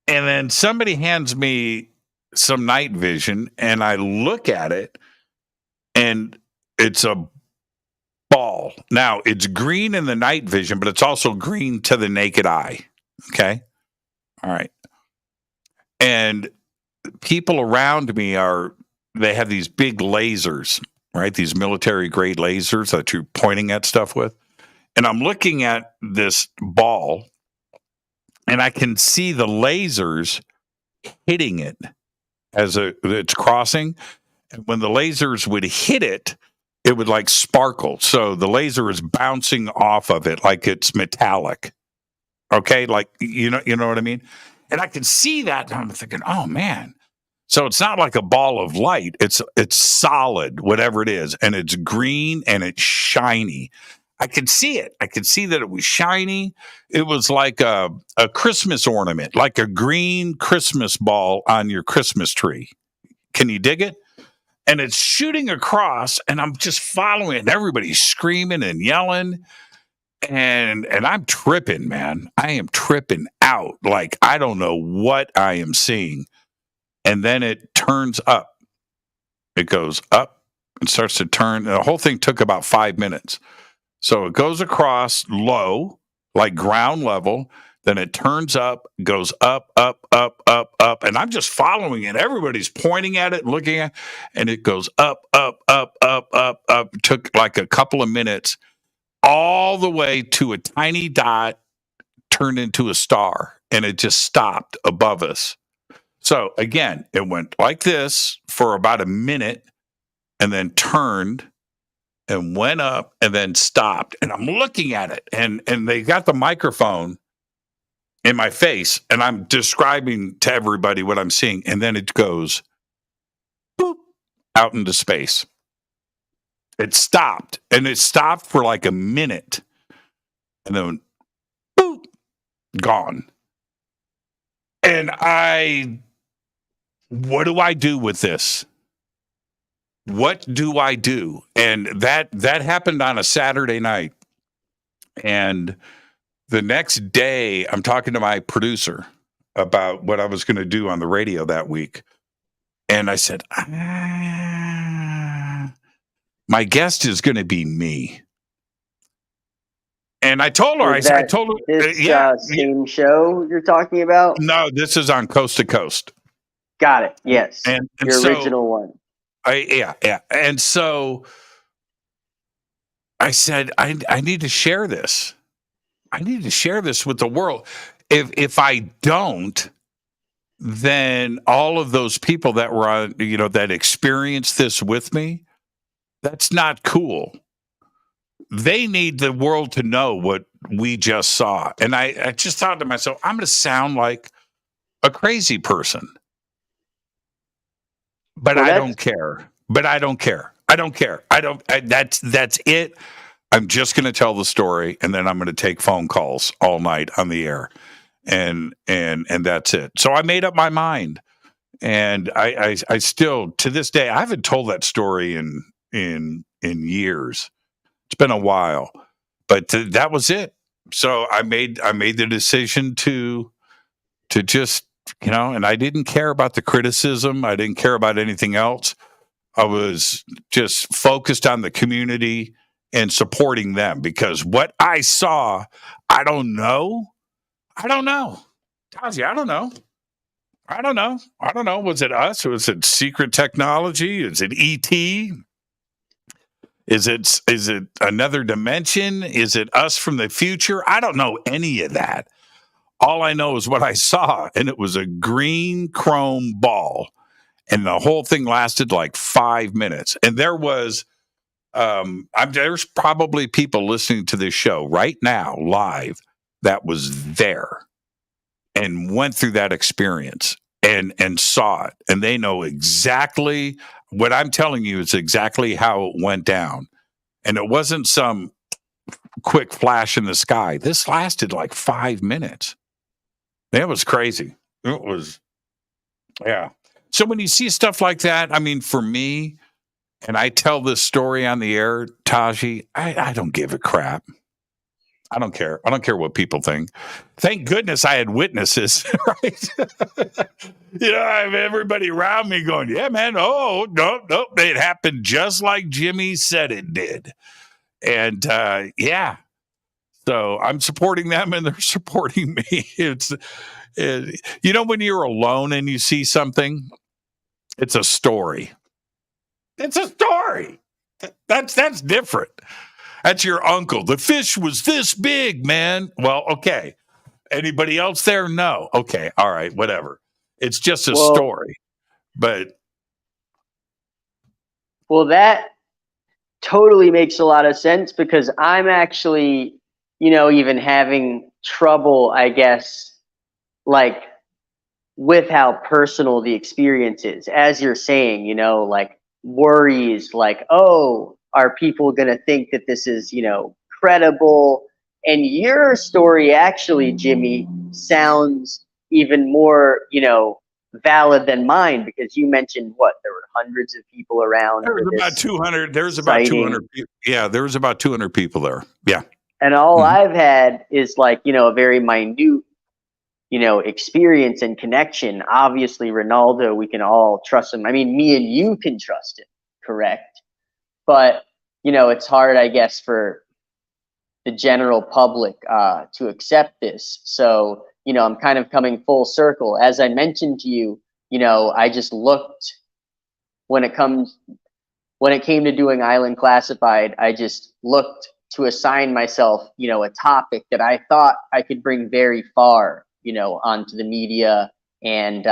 And then somebody hands me some night vision, and I look at it, and it's a ball. Now, it's green in the night vision, but it's also green to the naked eye. Okay? All right. And people around me they have these big lasers, right? These military-grade lasers that you're pointing at stuff with. And I'm looking at this ball, and I can see the lasers hitting it as it's crossing. And when the lasers would hit it, it would like sparkle. So the laser is bouncing off of it like it's metallic. Okay, like you know what I mean? And I can see that, and I'm thinking, oh man. So it's not like a ball of light. It's solid, whatever it is, and it's green and it's shiny. I could see it. I could see that it was shiny. It was like a Christmas ornament, like a green Christmas ball on your Christmas tree. Can you dig it? And it's shooting across, and I'm just following it, and everybody's screaming and yelling. And I'm tripping, man. I am tripping out. Like, I don't know what I am seeing. And then it turns up. It goes up and starts to turn. The whole thing took about 5 minutes. So it goes across low, like ground level. Then it turns up, goes up, up, up, up, up. And I'm just following it. Everybody's pointing at it, looking at it. And it goes up, up, up, up, up, up. It took like a couple of minutes, all the way to a tiny dot turned into a star. And it just stopped above us. So again, it went like this for about a minute, and then turned and went up and then stopped. And I'm looking at it, and they got the microphone in my face, and I'm describing to everybody what I'm seeing. And then it goes boop, out into space. It stopped, and it stopped for like a minute. and then boop, gone. And what do I do with this? What do I do? And that happened on a Saturday night. And the next day, I'm talking to my producer about what I was going to do on the radio that week. And I said, my guest is going to be me. And I told her, Is I told her, this yeah. same show you're talking about? No, this is on Coast to Coast. Got it. Yes. And your so, original one. Yeah. And so I said, I need to share this. I need to share this with the world. If I don't, then all of those people that were on, that experienced this with me, that's not cool. They need the world to know what we just saw. And I just thought to myself, I'm going to sound like a crazy person. But I don't care. That's it. I'm just going to tell the story, and then I'm going to take phone calls all night on the air, and that's it. So I made up my mind, and I still, to this day, I haven't told that story in years. It's been a while, but that was it. So I made the decision to just, and I didn't care about the criticism. I didn't care about anything else. I was just focused on the community and supporting them, because what I saw, I don't know. Taji, I don't know. Was it us? Was it secret technology? Is it ET? Is it another dimension? Is it us from the future? I don't know any of that. All I know is what I saw, and it was a green chrome ball, and the whole thing lasted like 5 minutes. And there was, there's probably people listening to this show right now live that was there and went through that experience and saw it, and they know exactly what I'm telling you is exactly how it went down. And it wasn't some quick flash in the sky. This lasted like 5 minutes. It was crazy. It was, yeah. So when you see stuff like that, I mean, for me, and I tell this story on the air, Taji, I don't give a crap. I don't care. I don't care what people think. Thank goodness I had witnesses, right? I have everybody around me going, yeah, man, oh, no, it happened just like Jimmy said it did. And yeah, so I'm supporting them and they're supporting me. When you're alone and you see something, it's a story. It's a story. That's different. That's your uncle. The fish was this big, man. Well, okay. Anybody else there? No. Okay. All right. Whatever. It's just a story. But. Well, that totally makes a lot of sense, because I'm actually, even having trouble, I guess, like with how personal the experience is. As you're saying, like worries, like, oh, are people going to think that this is, credible? And your story actually, Jimmy, sounds even more, valid than mine, because you mentioned there were hundreds of people around. There was about 200. There was about 200. Yeah, there was about 200 people there. Yeah. And all I've had is like, a very minute, experience and connection. Obviously, Ronaldo, we can all trust him. I mean, me and you can trust him, correct? But, it's hard, I guess, for the general public to accept this. So, I'm kind of coming full circle. As I mentioned to you, I just looked when it came to doing Island Classified, I just looked to assign myself, a topic that I thought I could bring very far, onto the media, and,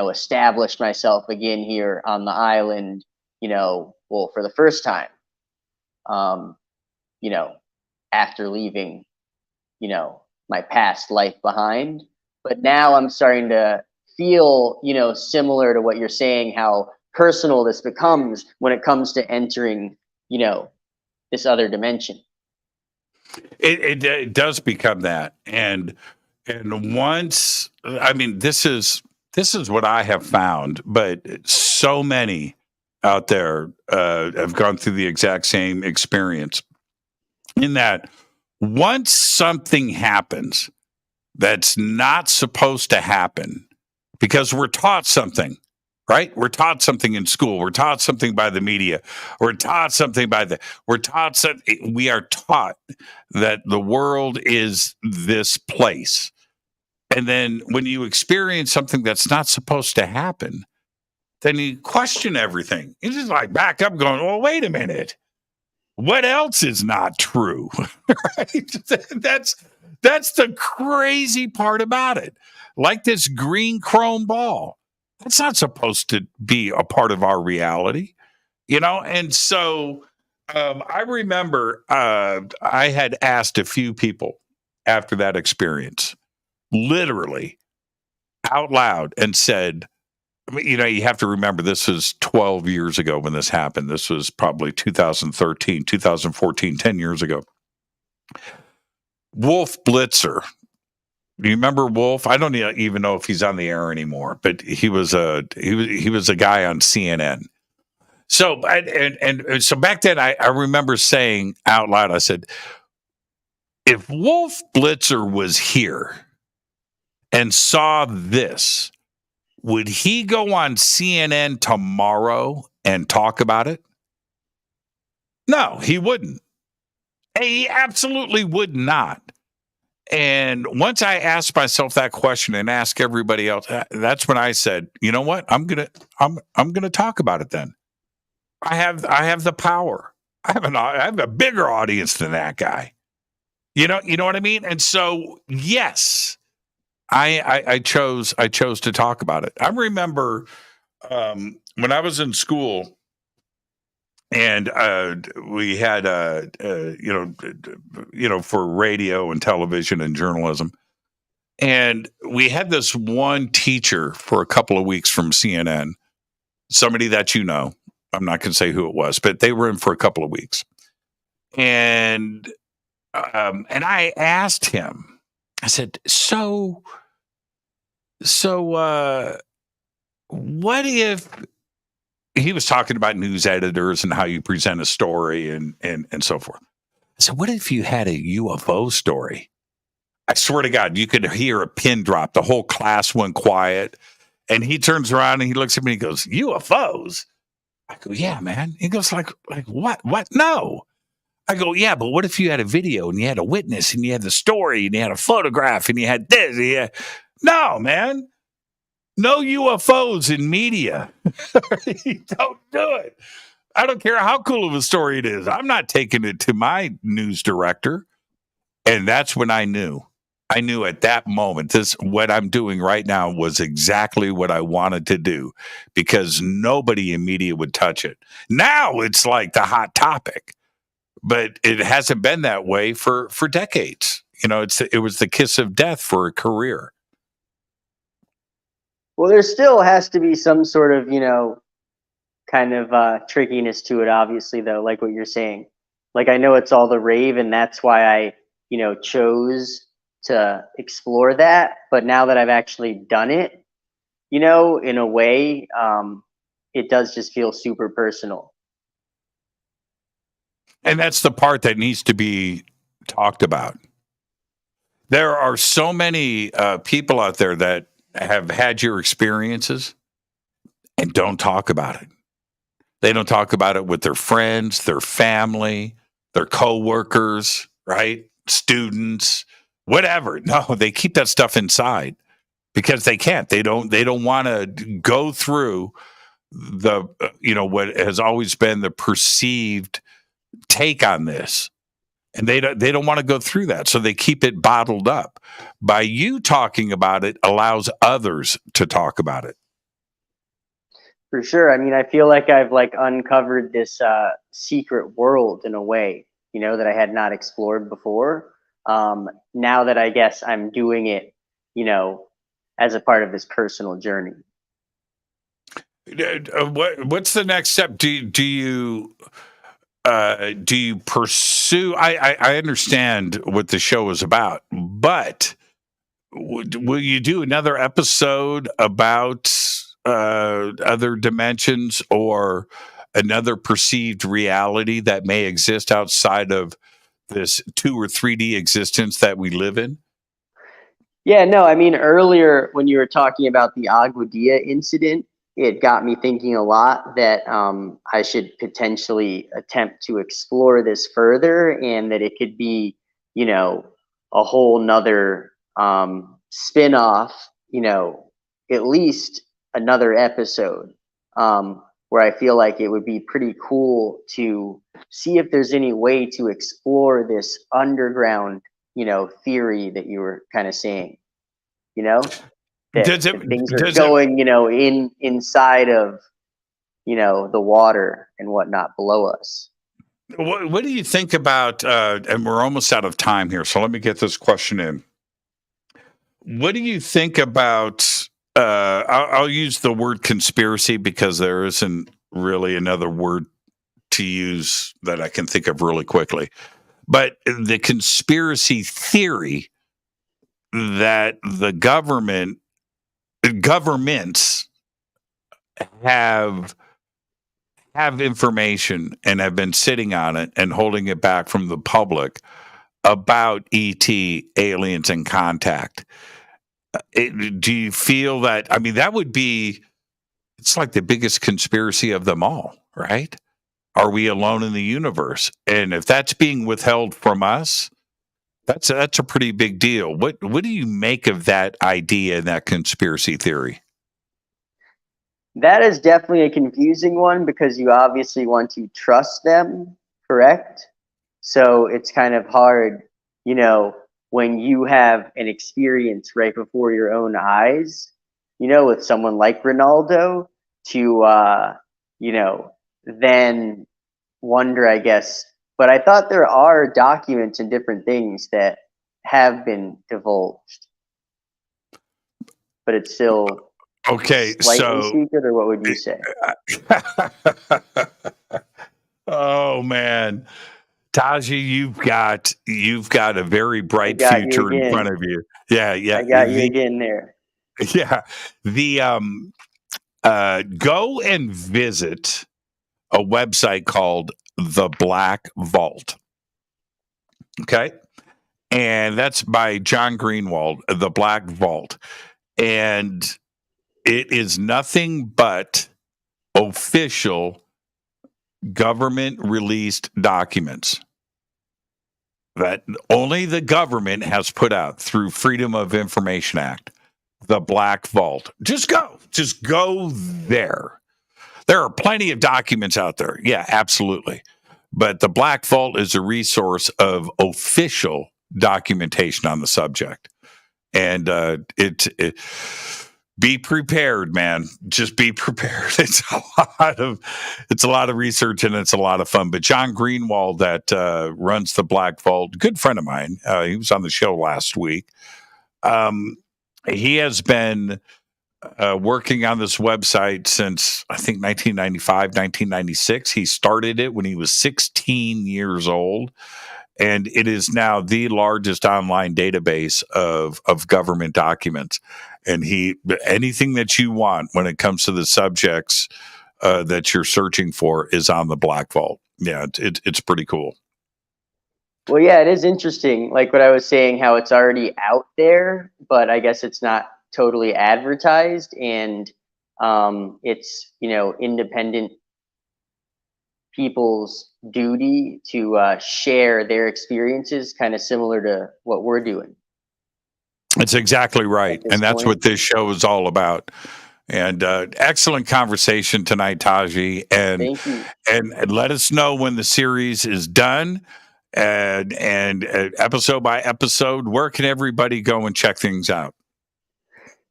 established myself again here on the island, for the first time, after leaving, my past life behind. But now I'm starting to feel, similar to what you're saying, how personal this becomes when it comes to entering, this other dimension. It does become that, and once, I mean, this is what I have found, but so many out there have gone through the exact same experience. In that, once something happens that's not supposed to happen, because we're taught something. Right? We're taught something in school. We're taught something by the media. We are taught we are taught that the world is this place. And then when you experience something that's not supposed to happen, then you question everything. You just like back up going, well, wait a minute. What else is not true? Right? That's the crazy part about it. Like this green chrome ball. That's not supposed to be a part of our reality, And so I remember I had asked a few people after that experience, literally out loud, and said, you have to remember, this was 12 years ago when this happened. This was probably 2013, 2014, 10 years ago. Wolf Blitzer. Do you remember Wolf? I don't even know if he's on the air anymore, but he was a guy on CNN. So and so back then, I remember saying out loud, I said, if Wolf Blitzer was here and saw this, would he go on CNN tomorrow and talk about it? No, he wouldn't. He absolutely would not. And once I asked myself that question and asked everybody else, that's when I said, you know what? I'm gonna talk about it. Then I have the power. I have a bigger audience than that guy. You know what I mean? And so, yes, I chose to talk about it. I remember when I was in school. And we had, for radio and television and journalism. And we had this one teacher for a couple of weeks from CNN, somebody that I'm not going to say who it was, but they were in for a couple of weeks. And I asked him, I said, so what if, he was talking about news editors and how you present a story and so forth. I said, what if you had a UFO story? I swear to God, you could hear a pin drop. The whole class went quiet. And he turns around and he looks at me and he goes, UFOs? I go, yeah, man. He goes, like what? What? No. I go, yeah, but what if you had a video and you had a witness and you had the story and you had a photograph and you had this? No, man. No UFOs in media. Don't do it. I don't care how cool of a story it is. I'm not taking it to my news director. And that's when I knew. I knew at that moment, what I'm doing right now was exactly what I wanted to do, because nobody in media would touch it. Now it's like the hot topic, but it hasn't been that way for decades. It was the kiss of death for a career. Well, there still has to be some sort of, kind of trickiness to it, obviously, though, like what you're saying. Like, I know it's all the rave, and that's why I, chose to explore that. But now that I've actually done it, in a way, it does just feel super personal. And that's the part that needs to be talked about. There are so many people out there that have had your experiences and don't talk about it. They don't talk about it with their friends, their family, their coworkers, right? Students, whatever. No, they keep that stuff inside because they can't. They don't want to go through the what has always been the perceived take on this. And they don't want to go through that, so they keep it bottled up. By you talking about it allows others to talk about it. For sure. I mean, I feel like I've uncovered this secret world in a way, that I had not explored before. Now that I guess I'm doing it, as a part of this personal journey. What's the next step? Do you do you pursue? I understand what the show is about, but will you do another episode about other dimensions or another perceived reality that may exist outside of this 2 or 3D existence that we live in? Yeah, no, I mean, earlier when you were talking about the Aguadilla incident, it got me thinking a lot that I should potentially attempt to explore this further, and that it could be, you know, a whole nother spin-off, you know, at least another episode, where I feel like it would be pretty cool to see if there's any way to explore this underground, you know, theory that you were kind of saying, you know, that things are going, you know, inside of, you know, the water and whatnot below us. What do you think about, and we're almost out of time here, so let me get this question in. What do you think about, I'll use the word conspiracy because there isn't really another word to use that I can think of really quickly. But the conspiracy theory that the governments have information and have been sitting on it and holding it back from the public about ET, aliens, and contact. Do you feel that? I mean, that would be, it's like the biggest conspiracy of them all, right? Are we alone in the universe? And if that's being withheld from us, that's a pretty big deal. What do you make of that idea and that conspiracy theory? That is definitely a confusing one because you obviously want to trust them, correct? So it's kind of hard, you know, when you have an experience right before your own eyes, you know, with someone like Ronaldo, to, you know, then wonder, I guess. But I thought there are documents and different things that have been divulged, but it's still okay. Slightly secret, or what would you say? Oh man, Taji, you've got a very bright future in front of you. Yeah. I got you again there. Yeah, the go and visit a website called The Black Vault. Okay, and that's by John Greenwald, The Black Vault, and it is nothing but official government released documents that only the government has put out through Freedom of Information Act. The Black Vault. Just go there. There are plenty of documents out there. Yeah, absolutely. But the Black Vault is a resource of official documentation on the subject. And be prepared, man. Just be prepared. It's a lot of research and it's a lot of fun. But John Greenwald, that runs the Black Vault, good friend of mine. He was on the show last week. He has been working on this website since, I think, 1995, 1996. He started it when he was 16 years old. And it is now the largest online database of government documents. And anything that you want when it comes to the subjects that you're searching for is on the Black Vault. Yeah, it's pretty cool. Well, yeah, it is interesting. Like what I was saying, how it's already out there, but I guess it's not totally advertised, and it's, you know, independent people's duty to share their experiences, kind of similar to what we're doing. That's exactly right. And that's what this show is all about. And excellent conversation tonight, Taji. And thank you. And let us know when the series is done. And episode by episode, where can everybody go and check things out?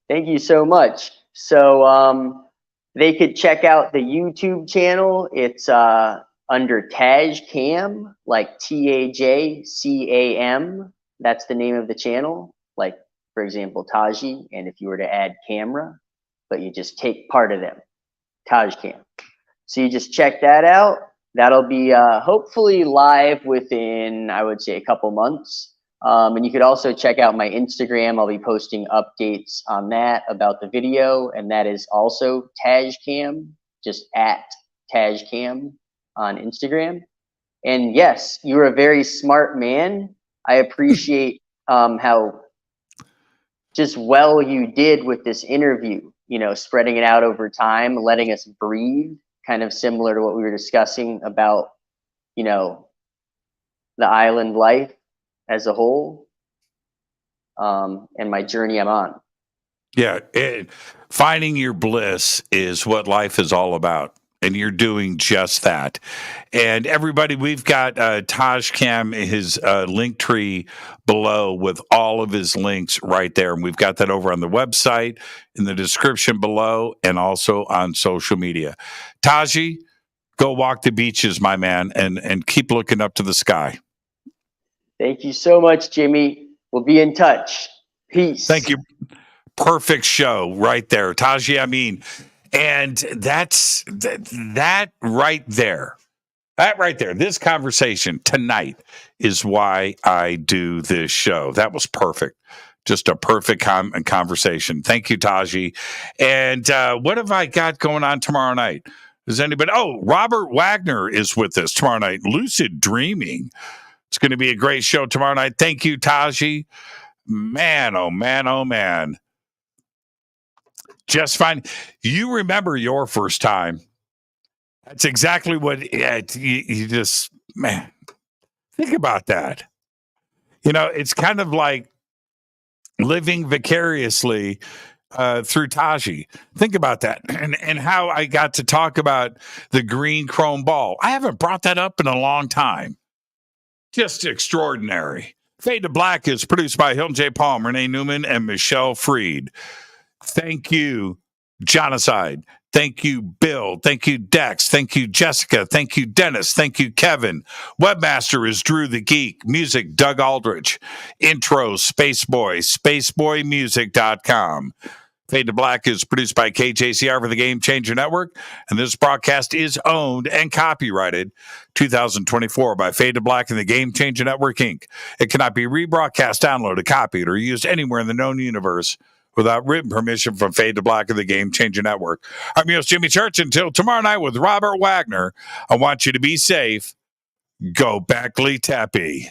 Thank you so much. So they could check out the YouTube channel. It's under Taj Cam, like TAJCAM. That's the name of the channel. Like, for example, Taji. And if you were to add camera, but you just take part of them, Taj Cam. So you just check that out. that'll be hopefully live within, I would say, a couple months. And you could also check out my Instagram. I'll be posting updates on that about the video, and that is also TajCam, just at TajCam on Instagram. And yes, you're a very smart man. I appreciate how just well you did with this interview, you know, spreading it out over time, letting us breathe, kind of similar to what we were discussing about, you know, the island life as a whole, and my journey I'm on. Yeah, finding your bliss is what life is all about, and you're doing just that. And everybody, we've got TajCam, his link tree below with all of his links right there, and we've got that over on the website, in the description below, and also on social media. Taji, go walk the beaches, my man, and keep looking up to the sky. Thank you so much, Jimmy. We'll be in touch. Peace. Thank you. Perfect show right there. Taji Ameen. And that's that right there. That right there. This conversation tonight is why I do this show. That was perfect. Just a perfect conversation. Thank you, Taji. And what have I got going on tomorrow night? Does anybody? Oh, Robert Wagner is with us tomorrow night. Lucid Dreaming. It's going to be a great show tomorrow night. Thank you, Taji. Man, oh man, oh man. Just fine. You remember your first time. That's exactly what you just, man, think about that. You know, it's kind of like living vicariously through Taji. Think about that. And how I got to talk about the green chrome ball. I haven't brought that up in a long time. Just extraordinary. Fade to Black is produced by Hilton J. Palm, Renee Newman, and Michelle Freed. Thank you, Genocide. Thank you, Bill. Thank you, Dex. Thank you, Jessica. Thank you, Dennis. Thank you, Kevin. Webmaster is Drew the Geek. Music, Doug Aldrich. Intro, Spaceboy. SpaceboyMusic.com. Fade to Black is produced by KJCR for the Game Changer Network, and this broadcast is owned and copyrighted 2024 by Fade to Black and the Game Changer Network, Inc. It cannot be rebroadcast, downloaded, copied, or used anywhere in the known universe without written permission from Fade to Black and the Game Changer Network. I'm your host, Jimmy Church. Until tomorrow night with Robert Wagner, I want you to be safe. Go Backley Tappy.